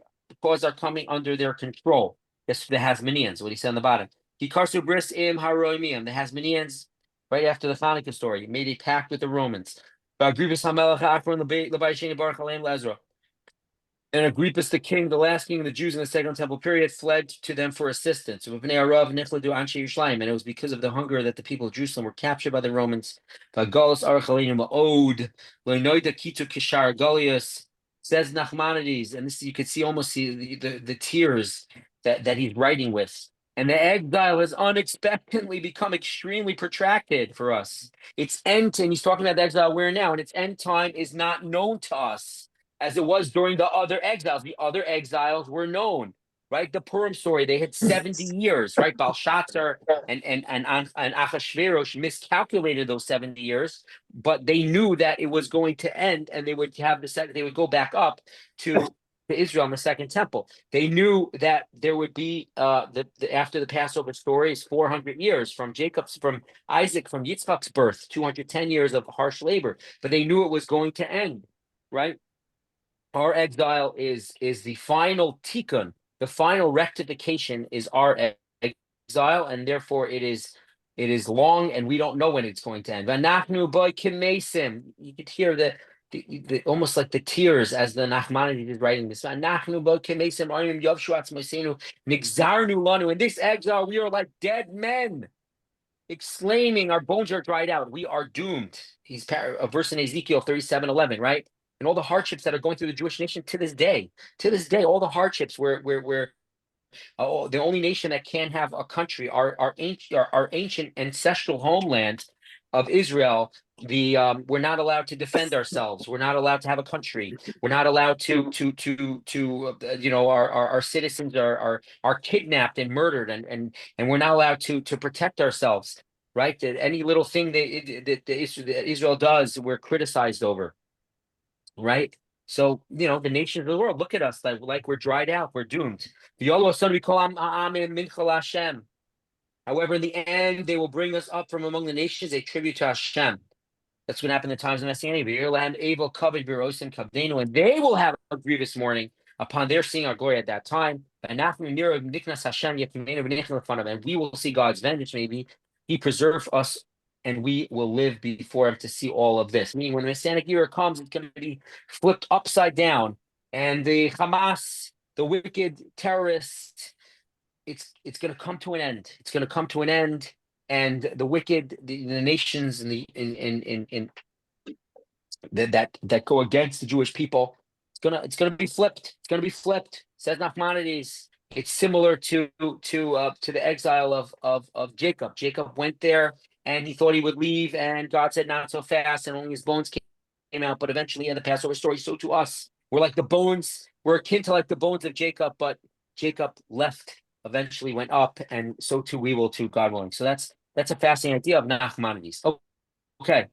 under their control. That's the Hasmoneans, what he said on the bottom. The Hasmoneans, right after the Hanukkah story, made a pact with the Romans. And Agrippus the king, the last king of the Jews in the Second Temple period, fled to them for assistance. And it was because of the hunger that the people of Jerusalem were captured by the Romans. Says Nachmanides, and this you could almost see the tears that he's writing with. And the exile has unexpectedly become extremely protracted for us. Its end, and he's talking about the exile we're in now, and its end time is not known to us, as it was during the other exiles. The other exiles were known, right? The Purim story, they had 70 years, right? Belshazzar and Achashverosh miscalculated those 70 years, but they knew that it was going to end, and they would have they would go back up to Israel in the Second Temple. They knew that there would be after the Passover story is 400 years from Isaac, from Yitzchak's birth, 210 years of harsh labor, but they knew it was going to end, right? Our exile is the final tikkun, the final rectification is our exile, and therefore it is long, and we don't know when it's going to end. Vanachnu boy kimesim. You could hear the almost like the tears as the Nachmanides is writing this. Vanachnu boy kimesim ayim yavshuatz moisenu nigzarnu lanu. In this exile, we are like dead men, exclaiming, our bones are dried out. We are doomed. He's a verse in Ezekiel 37:11, right? And all the hardships that are going through the Jewish nation to this day, all the hardships where the only nation that can have a country, our ancient ancestral homeland of Israel, we're not allowed to defend ourselves. We're not allowed to have a country. We're not allowed to our citizens are kidnapped and murdered, and we're not allowed to protect ourselves, right? That any little thing that Israel does, we're criticized over, right? So, the nations of the world look at us like we're dried out, we're doomed. However, in the end, they will bring us up from among the nations, a tribute to Hashem. That's what happened in the times of Messianic. And they will have a grievous mourning upon their seeing our glory at that time. And we will see God's vengeance, maybe. He preserved us, and we will live before him to see all of this. Meaning, when the Messianic era comes, it's going to be flipped upside down. And the Hamas, the wicked terrorists, it's going to come to an end. It's going to come to an end. And the wicked, the nations in that go against the Jewish people. It's gonna be flipped. It's gonna be flipped. Says Nachmanides. It's similar to the exile of Jacob. Jacob went there and he thought he would leave, and God said not so fast, and only his bones came out. But eventually, in the Passover story, so to us, we're like the bones. We're akin to like the bones of Jacob, but Jacob left, eventually went up, and so too we will too, God willing. So that's a fascinating idea of Nachmanides. Okay.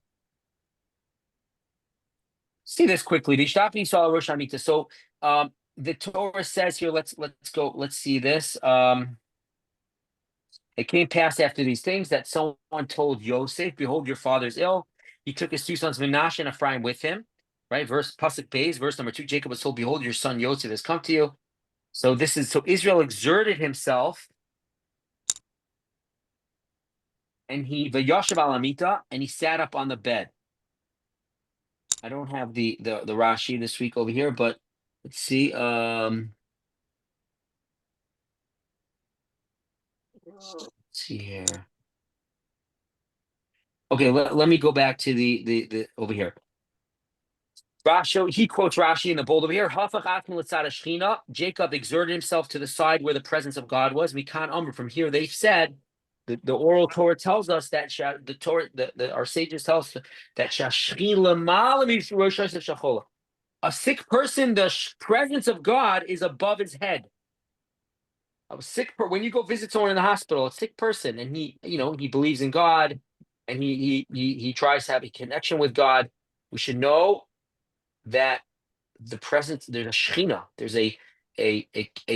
See this quickly. V'shtapni Yisrael Rosh Hamita. So the Torah says here, let's go, let's see this. It came past after these things that someone told Yosef, behold, your father is ill. He took his two sons, Menashe and Ephraim, with him. Right? Verse Pasuk Beis, verse number 2. Jacob was told, behold, your son Yosef has come to you. So Israel exerted himself, and he Vayashav al Amita, and he sat up on the bed. I don't have the Rashi this week over here, but let's see. Let's see here. Okay, let me go back to the over here. Rashi, he quotes Rashi in the bold over here. Jacob exerted himself to the side where the presence of God was. We can't from here. They've said the oral Torah tells us that the Torah, our sages tell us that a sick person, the presence of God is above his head. When you go visit someone in the hospital, a sick person, and he believes in God, and he tries to have a connection with God, we should know that the presence, there's a shechina, there's a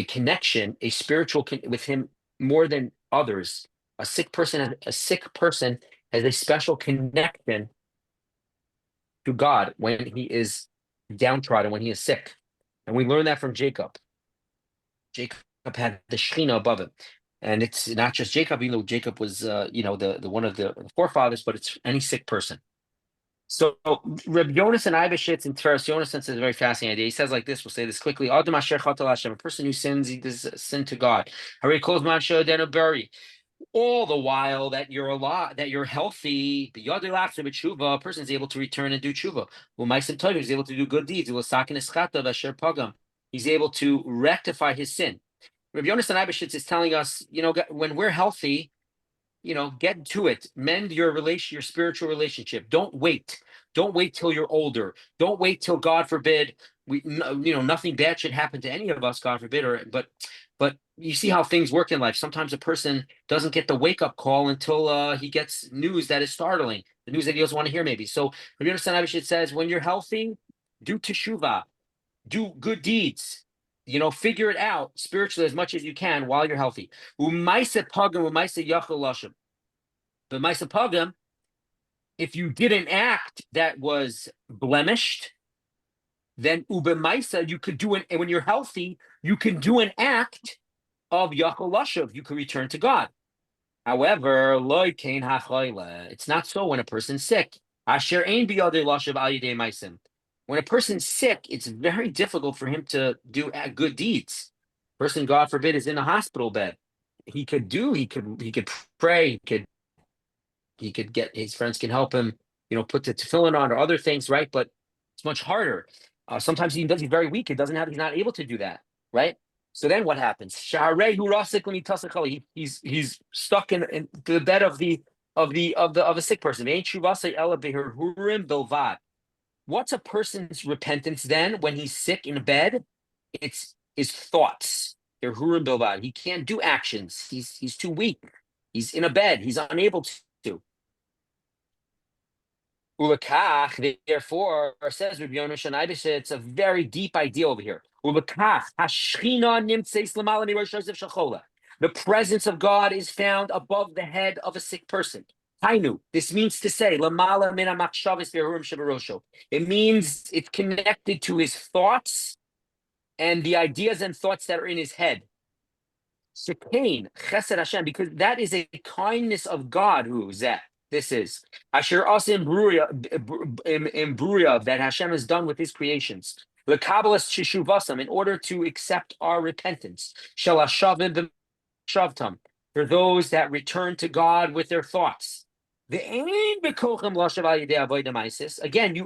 connection, a spiritual with him more than others. A sick person has a special connection to God when he is downtrodden, when he is sick. And we learn that from Jacob. Jacob had the Shekhinah above him. And it's not just Jacob, even though Jacob was the one of the forefathers, but it's any sick person. So Reb Yonasan Eibeshitz in Tiferes Yonasan says a very fascinating idea. He says like this, we'll say this quickly. Adam asher chatal Hashem, a person who sins, he does sin to God. Hare kol zman she'odenu bari. All the while that you're alive, that you're healthy, a person is able to return and do tshuva. He's able to do good deeds. He's able to rectify his sin. Rabbi Yonasan Eibeshitz is telling us, when we're healthy, get to it. Mend your spiritual relationship. Don't wait. Don't wait till you're older. Don't wait till, God forbid, nothing bad should happen to any of us, God forbid. But you see how things work in life. Sometimes a person doesn't get the wake-up call until he gets news that is startling, the news that he doesn't want to hear maybe. So Rabbi Yonasan Eibeshitz says, when you're healthy, do teshuvah, do good deeds. Figure it out spiritually as much as you can while you're healthy. But if you did an act that was blemished, then ubemaisa, you could do it. And when you're healthy, you can do an act of yachol lashav. You can return to God. However, it's not so when a person's sick. Asher ein biyadei lashav al yidei maisim. When a person's sick, it's very difficult for him to do good deeds. Person, God forbid, is in a hospital bed. He could pray. He could get, his friends can help him, put the tefillin on or other things, right? But it's much harder. Sometimes he's very weak. He's not able to do that, right? So then what happens? He's stuck in the bed of a sick person. What's a person's repentance then when he's sick in bed? It's his thoughts. He can't do actions. He's too weak. He's in a bed. He's unable to. Therefore, says Rabbi Yonasan Eibeshitz, it's a very deep idea over here. The presence of God is found above the head of a sick person. This means to say, it means it's connected to his thoughts and the ideas and thoughts that are in his head. Because that is a kindness of God. This is Asher Asim Bruria that Hashem has done with his creations. The Kabbalist Shishuvasam, in order to accept our repentance. Shalashavim Shavtam, for those that return to God with their thoughts. Again,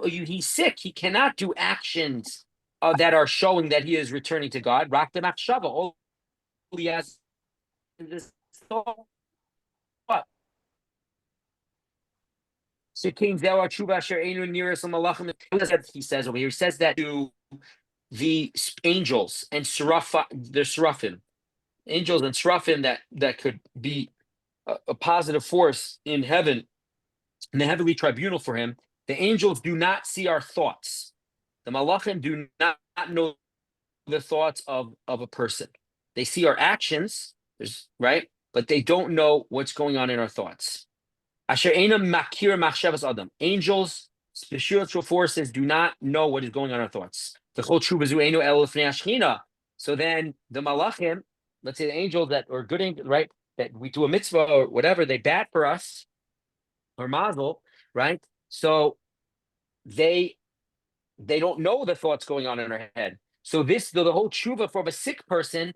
he's sick. He cannot do actions that are showing that he is returning to God. All he has is thought. He says over here, he says that to the angels and the seraphim, angels and seraphim that could be a positive force in heaven, in the heavenly tribunal for him. The angels do not see our thoughts. The malachim do not know the thoughts of a person. They see our actions, right? But they don't know what's going on in our thoughts. Asher einam makir machshavas adam. Angels, spiritual forces, do not know what is going on in our thoughts. So then the malachim, let's say the angels that are good, right? That we do a mitzvah or whatever, they bat for us, or mazel, right? So they don't know the thoughts going on in our head. So the whole tshuva from a sick person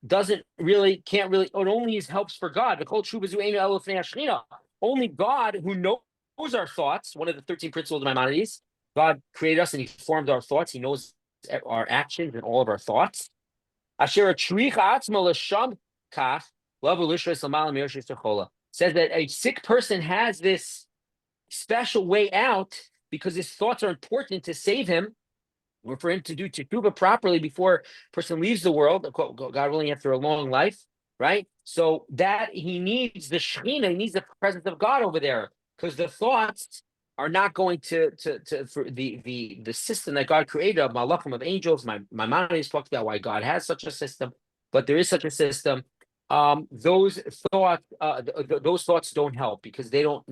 can't really, it only helps for God. The whole tshuva only God who knows our thoughts, one of the 13 principles of Maimonides. God created us and he formed our thoughts. He knows our actions and all of our thoughts. Says that a sick person has this special way out because his thoughts are important to save him, or for him to do teshuvah properly before a person leaves the world, God willing, after a long life, right? So that he needs the Shekhinah, he needs the presence of God over there, because the thoughts are not going to for the system that God created of malachim, of angels. My Maimonides talked about why God has such a system, but there is such a system. Those thoughts don't help because they don't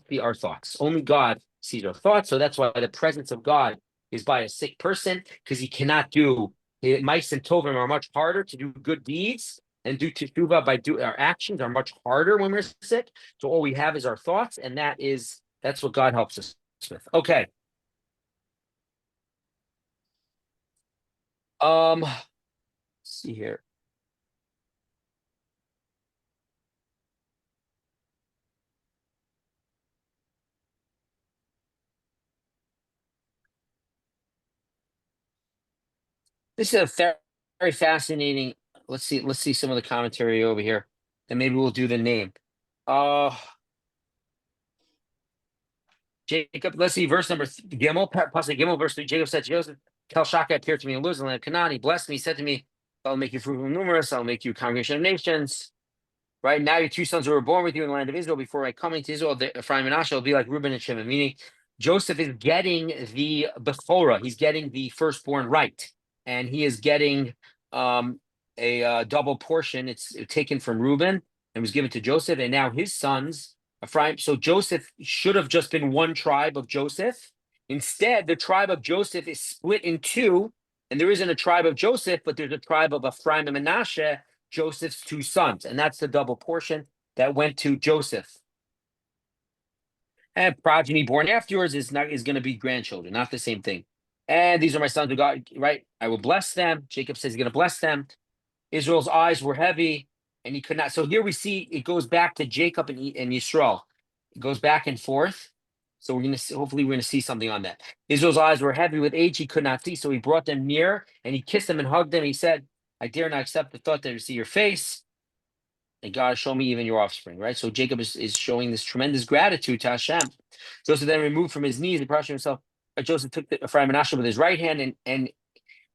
see our thoughts. Only God sees our thoughts. So that's why the presence of God is by a sick person, because he cannot do mice and tovim are much harder to do good deeds and do teshuvah our actions are much harder when we're sick. So all we have is our thoughts, and that's what God helps us with. Okay. Let's see here. This is a very fascinating. Let's see some of the commentary over here, and maybe we'll do the name. Jacob, let's see, verse number Gimel, Pasuk Gimel, verse 3. Jacob said to Joseph, Kel Shaka appeared to me in Luz, the land of Canaan. He blessed me, he said to me, I'll make you fruitful and numerous, I'll make you a congregation of nations. Right now, your two sons who were born with you in the land of Israel before I come into Israel, Ephraim and Asher will be like Reuben and Shimon, meaning Joseph is getting the Bechorah, he's getting the firstborn right, and he is getting a double portion. It's taken from Reuben and was given to Joseph, and now his sons, Ephraim. So Joseph should have just been one tribe of Joseph. Instead, the tribe of Joseph is split in two, and there isn't a tribe of Joseph, but there's a tribe of Ephraim and Manasseh, Joseph's two sons, and that's the double portion that went to Joseph. And progeny born afterwards is going to be grandchildren, not the same thing. And these are my sons of God, right? I will bless them. Jacob says he's going to bless them. Israel's eyes were heavy, and he could not. So here we see it goes back to Jacob and Yisrael. It goes back and forth. So hopefully we're going to see something on that. Israel's eyes were heavy with age; he could not see. So he brought them near, and he kissed them and hugged them. He said, I dare not accept the thought that I see your face, and God show me even your offspring, right? So Jacob is showing this tremendous gratitude to Hashem. Joseph then removed from his knees and prostrated himself. Joseph took the Ephraim and Asher with his right hand and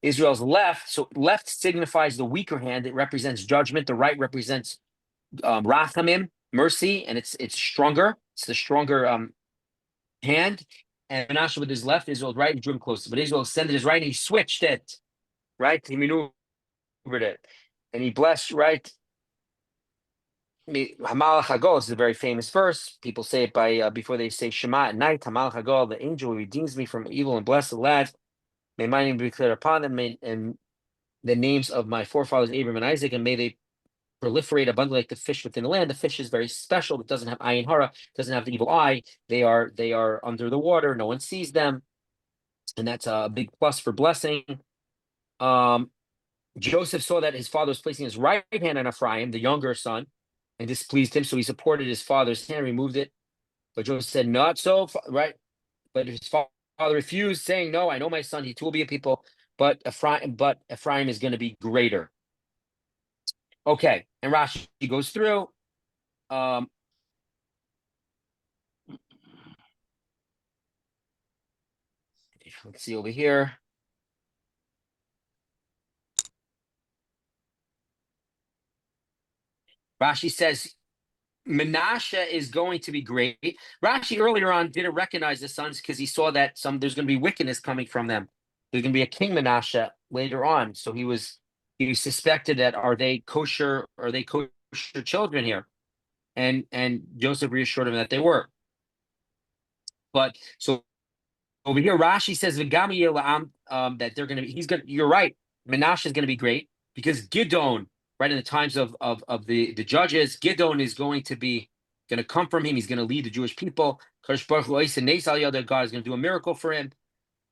Israel's left. So left signifies the weaker hand. It represents judgment. The right represents rachamim, mercy, and it's stronger. It's the stronger hand. And Manasseh with his left, Israel's right, and drew him closer. But Israel extended his right, and he switched it, right? He maneuvered it, and he blessed, right? Hamalach Hagol is a very famous verse. People say it by before they say Shema at night. Hamalach Hagol, the angel who redeems me from evil and bless the lads. May my name be declared upon them, and the names of my forefathers Abraham and Isaac, and may they proliferate abundantly like the fish within the land. The fish is very special. It doesn't have ayin hara, doesn't have the evil eye. They are under the water. No one sees them, and that's a big plus for blessing. Joseph saw that his father was placing his right hand on Ephraim, the younger son, and displeased him. So he supported his father's hand, removed it, But Joseph said, not so, right? But his father refused, saying, no, I know my son, he too will be a people, but Ephraim is going to be greater. Okay, and Rashi goes through. Let's see over here. Rashi says Menashe is going to be great. Rashi earlier on didn't recognize the sons because he saw that there's going to be wickedness coming from them. There's going to be a king Menashe later on. So he suspected that are they kosher children here? And Joseph reassured him that they were. But so over here, Rashi says that they're going to you're right. Menashe is going to be great because Gidon, right in the times of the judges, Gidon is going to come from him. He's going to lead the Jewish people. God is going to do a miracle for him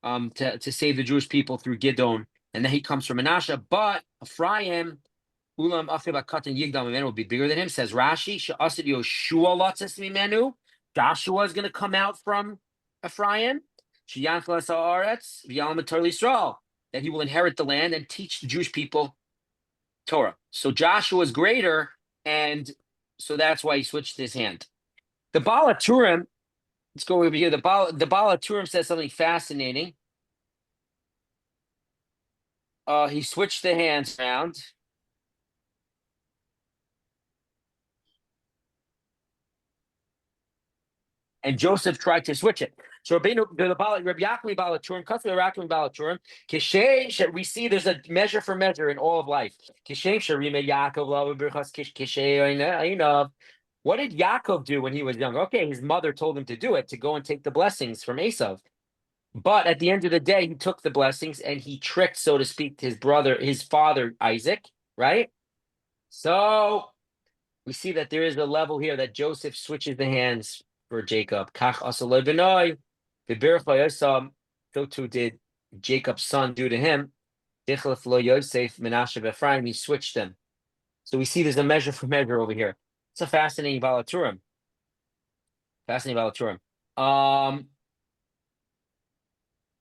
to save the Jewish people through Gidon. And then he comes from Menashe. But Ephraim, Ulam Katan Yigdam will be bigger than him, says Rashi. Joshua is going to come out from Ephraim. That he will inherit the land and teach the Jewish people Torah. So Joshua is greater, and so that's why he switched his hand. The Baal HaTurim, let's go over here. The Baal HaTurim says something fascinating. He switched the hands around. And Joseph tried to switch it. So Rabbi Yaakov Baal HaTurim, Kasser Rakim Baal HaTurim, Kishay, we see there's a measure for measure in all of life. Kishay Sharime Yaakov Birchas Kishay. What did Yaakov do when he was young? Okay, his mother told him to do it, to go and take the blessings from Esav. But at the end of the day, he took the blessings and he tricked, so to speak, his father Isaac, right? So we see that there is a level here that Joseph switches the hands for Jacob. So too did Jacob's son do to him. He switched them. So we see there's a measure for measure over here. It's a fascinating Baal HaTurim.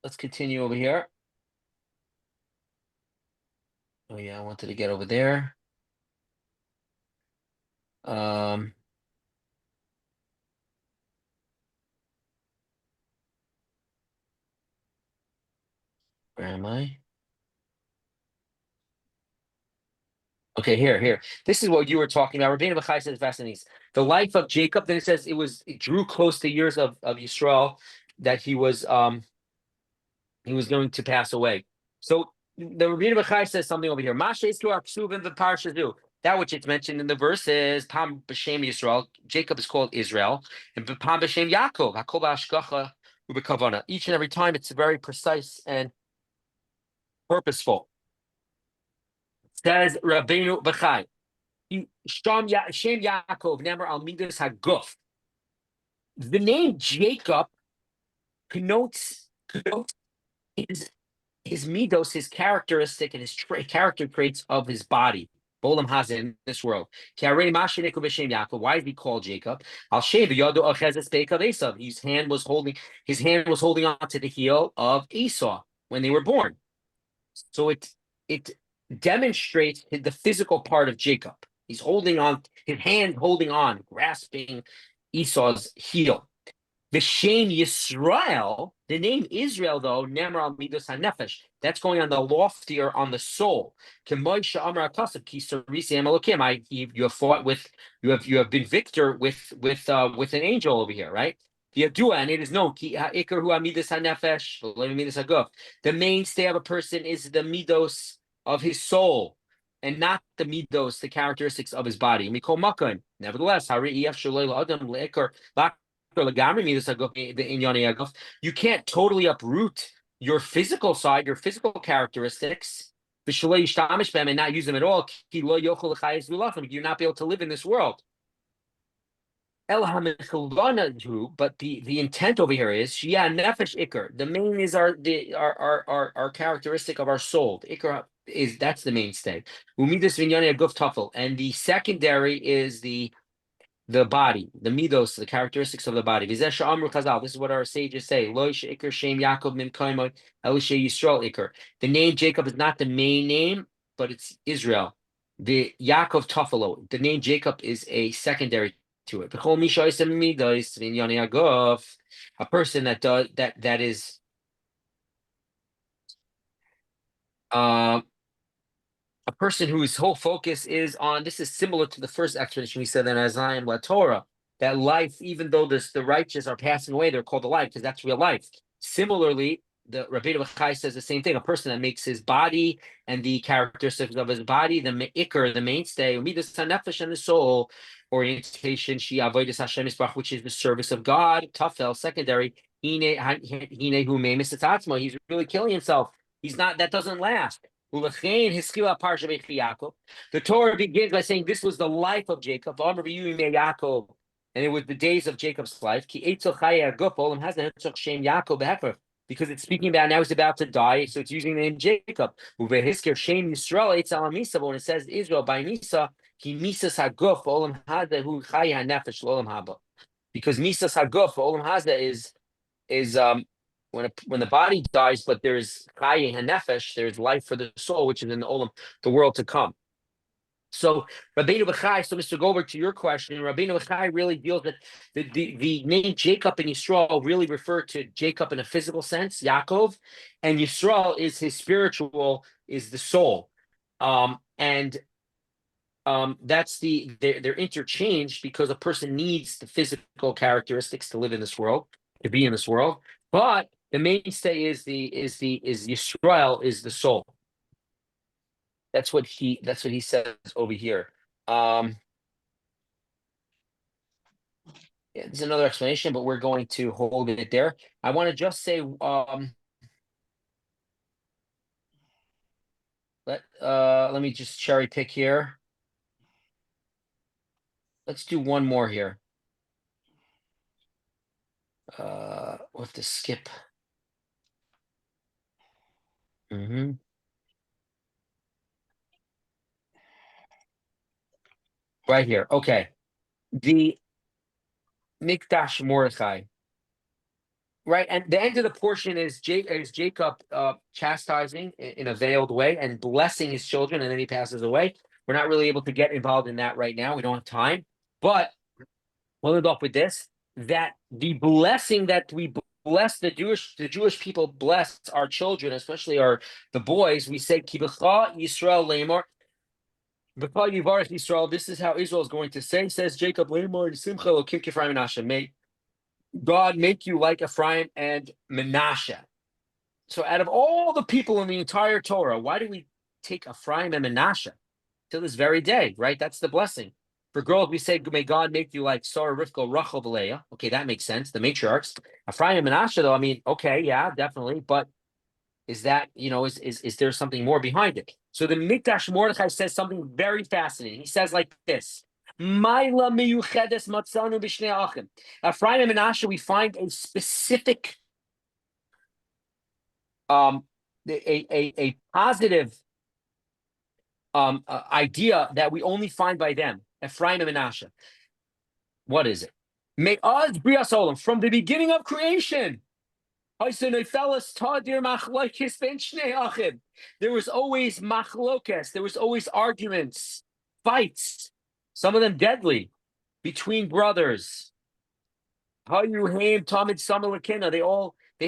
Let's continue over here. Oh yeah, I wanted to get over there. Where am I? Okay, here. This is what you were talking about. Rabbeinu Bachai says fascinating. The life of Jacob, then it says it drew close to years of Yisrael that he was going to pass away. So the Rabbeinu Bachai says something over here. Mashes to our ksuvim the Parshas that which it's mentioned in the verses. Pam b'shem Yisrael. Jacob is called Israel, and Pam b'shem Yaakov. Hakol b'ashkacha u'b'kavana. Each and every time, it's very precise and purposeful. Says Rabbeinu Bachai. Shem Yaakov, Nemer al Midas Haguf. The name Jacob connotes his midos, his characteristic, and his character traits of his body. Bolam Hazin in this world. Why is he called Jacob? Al Shem Esav. His hand was holding on to the heel of Esau when they were born. So it demonstrates the physical part of Jacob. He's holding on, his hand holding on, grasping Esau's heel. The Shem Yisrael, the name Israel, though, Nemar al Midos HaNefesh, that's going on the loftier, on the soul. You have fought with, you have been victor with an angel over here, right? And it is known. The mainstay of a person is the midos of his soul, and not the midos, the characteristics of his body. Nevertheless, you can't totally uproot your physical side, your physical characteristics, and not use them at all. You'll not be able to live in this world. But the intent over here is nefesh ikar. The main is our characteristic of our soul. Ikar that's the mainstay. And the secondary is the the body, the midos, the characteristics of the body. This is what our sages say. The name Jacob is not the main name, but it's Israel. The Yaakov Tafalo, the name Jacob is a secondary to it. A person that does that is a person whose whole focus is on, this is similar to the first explanation we said in Azayim La Torah, that life, even though the righteous are passing away, they're called alive because that's real life. Similarly, the Rabbi Shmuel says the same thing. A person that makes his body and the characteristics of his body, the me'ikr, the mainstay, midas hanefesh, and the soul orientation, she avodas Hashem Yisparach, which is the service of God. Tafel, secondary. He's really killing himself. He's not. That doesn't last. The Torah begins by saying this was the life of Jacob, and it was the days of Jacob's life. Because it's speaking about now he's about to die, so it's using the name Jacob. But when it says Israel by Nisa, because Misas Haguf Olam Haza is when the body dies, but there's Chaye HaNefesh, there's life for the soul, which is in the Olam, the world to come. So Rabbeinu Bechai, so Mr. Goldberg, to your question, Rabbeinu Bechai really deals with the name Jacob and Yisrael really refer to Jacob in a physical sense, Yaakov, and Yisrael is his spiritual, is the soul. And that's they're interchanged because a person needs the physical characteristics to live in this world, to be in this world. But the mainstay is Yisrael, is the soul. That's what he says over here. Yeah, there's another explanation, but we're going to hold it there. I want to just say let me just cherry pick here. Let's do one more here. We'll have to skip. Right here. Okay. The Mikdash Mordechai. Right. And the end of the portion is Jacob chastising in a veiled way and blessing his children, and then he passes away. We're not really able to get involved in that right now. We don't have time. But we'll end off with this, that the blessing that we bless the Jewish people bless our children, especially the boys. We say Kibecha Yisrael Lemor. B'Kol Yivarech Yisrael. This is how Israel is going to say. Says Jacob Lemor Simcha Elokim K'Ephraim Menashe. May God make you like Ephraim and Menashe. So out of all the people in the entire Torah, why do we take Ephraim and Menashe till this very day? Right, that's the blessing. For girls, we say, may God make you like Sarah, Rivka, Rachel, Leah. Okay, that makes sense. The matriarchs. Ephraim and Menashe, though, I mean, okay, yeah, definitely. But is that, is there something more behind it? So the Mikdash Mordechai says something very fascinating. He says like this. Ephraim and Menashe, we find a specific, a positive idea that we only find by them. Ephraim and Menashe. What is it? From the beginning of creation. There was always machlokes, there was always arguments, fights, some of them deadly, between brothers. They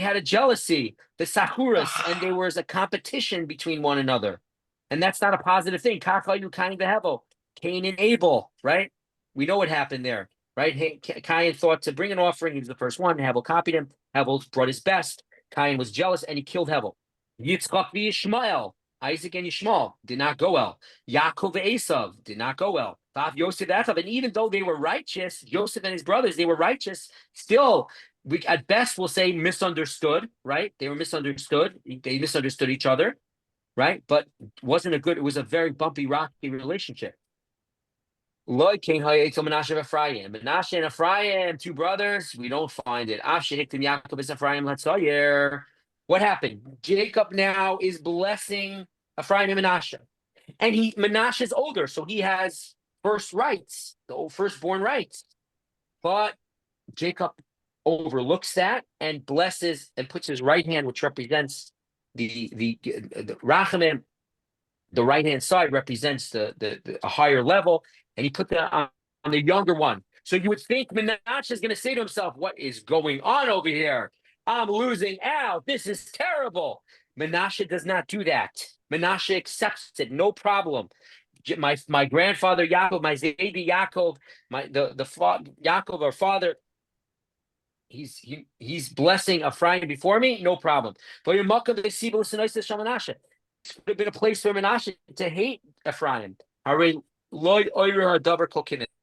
had a jealousy, the sahuras, and there was a competition between one another. And that's not a positive thing. Cain and Abel, right? We know what happened there, right? Cain thought to bring an offering. He was the first one. Hevel copied him. Hevel brought his best. Cain was jealous and he killed Hevel. Yitzchak v'Yishmael, Isaac and Yishmael did not go well. Yaakov and Esav did not go well. Tav Yosef and Echav, and even though they were righteous, Joseph and his brothers, they were righteous, still, we at best will say misunderstood, right? They were misunderstood. They misunderstood each other, right? But it was a very bumpy, rocky relationship. Menashe and Ephraim, two brothers, we don't find it. What happened? Jacob now is blessing Ephraim and Menashe. And Menashe is older, so he has first rights, the firstborn rights. But Jacob overlooks that and blesses and puts his right hand, which represents the Rachamim. The right hand side represents the a higher level, and he put that on the younger one. So you would think Menashe is going to say to himself, "What is going on over here? I'm losing out. This is terrible." Menashe does not do that. Menashe accepts it, no problem. My grandfather Yaakov, my Zaidi Yaakov, Yaakov, our father, he's blessing Ephraim before me, no problem. But your Malka they see Menashe. It would have been a place for Menashe to hate Ephraim.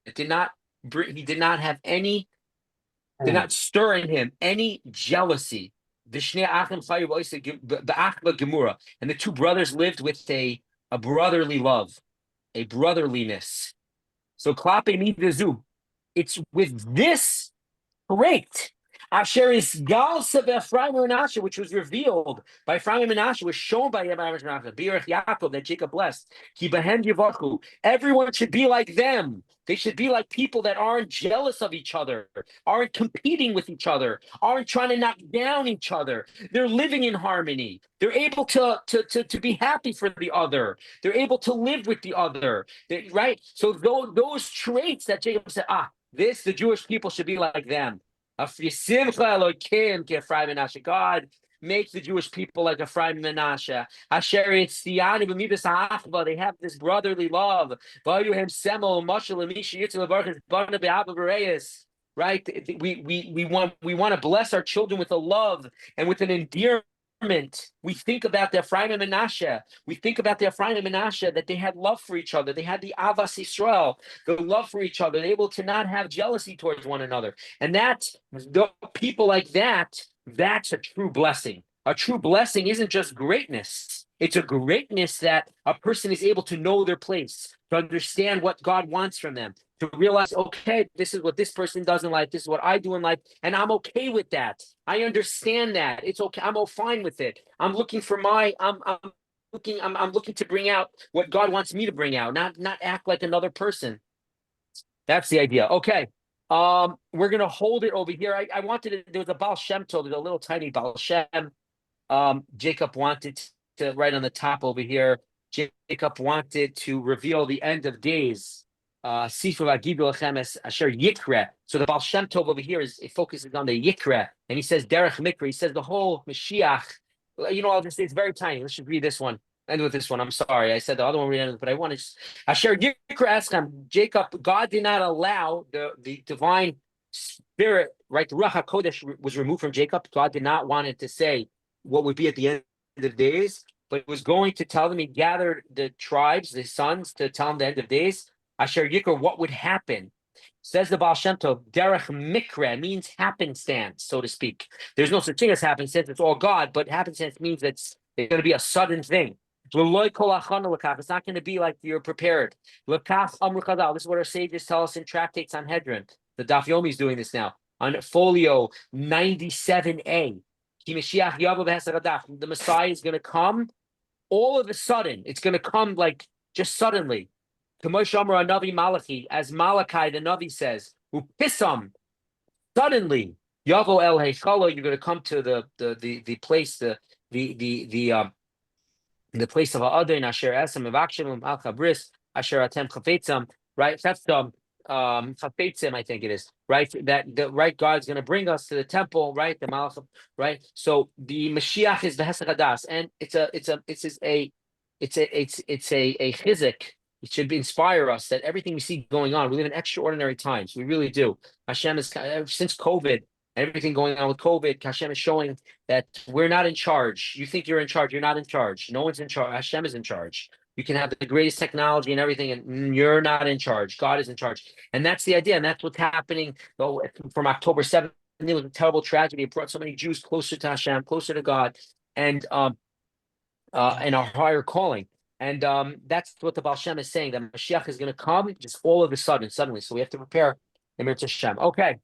It did not bring, he did not have any, did not stir in him any jealousy. And the two brothers lived with a brotherly love, a brotherliness. So klape midazu, it's with this great. Asher is Galsa Ephraim and Menashe, which was revealed by Ephraim and Menashe, was shown by Ephraim and Menashe, Birach Yaakov, that Jacob blessed. Ki behem yivachu. Everyone should be like them. They should be like people that aren't jealous of each other, aren't competing with each other, aren't trying to knock down each other. They're living in harmony. They're able to be happy for the other. They're able to live with the other. Right? So those traits that Jacob said, the Jewish people should be like them. God make the Jewish people like Ephraim and Menashe. They have this brotherly love. Right? We want to bless our children with a love and with an endearment. We think about the Ephraim and Menashe. We think about the Ephraim and Menashe, that they had love for each other. They had the Avas Yisrael, the love for each other. They're able to not have jealousy towards one another. And the people like that, that's a true blessing. A true blessing isn't just greatness. It's a greatness that a person is able to know their place, to understand what God wants from them, to realize, okay, this is what this person does in life, this is what I do in life, and I'm okay with that. I understand that. It's okay. I'm all fine with it. I'm looking for I'm looking to bring out what God wants me to bring out, not act like another person. That's the idea. Okay. We're gonna hold it over here. I wanted there was a Baal Shem Tov, there's a little tiny Baal Shem. Jacob wanted to write on the top over here. Jacob wanted to reveal the end of days. So the Baal Shem Tov over here it focuses on the Yikra, and he says Derech Mikra. He says the whole Mashiach. I'll just say it's very tiny. Let's just read this one. End with this one. I'm sorry, I said the other one, but I want to. Asher Yikra Eschem. Jacob, God did not allow the divine spirit, right? The Ruach HaKodesh was removed from Jacob. God did not want it to say what would be at the end of days, but it was going to tell them. He gathered the tribes, the sons, to tell them the end of days. Asher Yikra, what would happen? Says the Baal Shem Tov, Derech Mikra means happenstance, so to speak. There's no such thing as happenstance, it's all God, but happenstance means it's going to be a sudden thing. It's not going to be like you're prepared. This is what our sages tell us in Tractate Sanhedrin. The Daf Yomi is doing this now. On folio 97a. The Messiah is going to come all of a sudden. It's going to come like just suddenly. As Malachi the Navi says, Upisam, suddenly, Yavo El Heichalo, you're going to come to the place, the place of Adon, Asher Esam Evakshim Al Chabris, Asher Atem Chafetzam, right? That's Chafetzim, I think it is, right? That the right God's going to bring us to the temple, right? The Malach, right? So the Mashiach is the Hesed Hadas, and it's a chizik. It should inspire us that everything we see going on, we live in extraordinary times. We really do. Hashem is, since COVID, everything going on with COVID, Hashem is showing that we're not in charge. You think you're in charge. You're not in charge. No one's in charge. Hashem is in charge. You can have the greatest technology and everything, and you're not in charge. God is in charge. And that's the idea. And that's what's happening from October 7th. It was a terrible tragedy. It brought so many Jews closer to Hashem, closer to God, and our higher calling. And that's what the Baal Shem is saying, that Mashiach is going to come just all of a sudden, suddenly. So we have to prepare. Okay.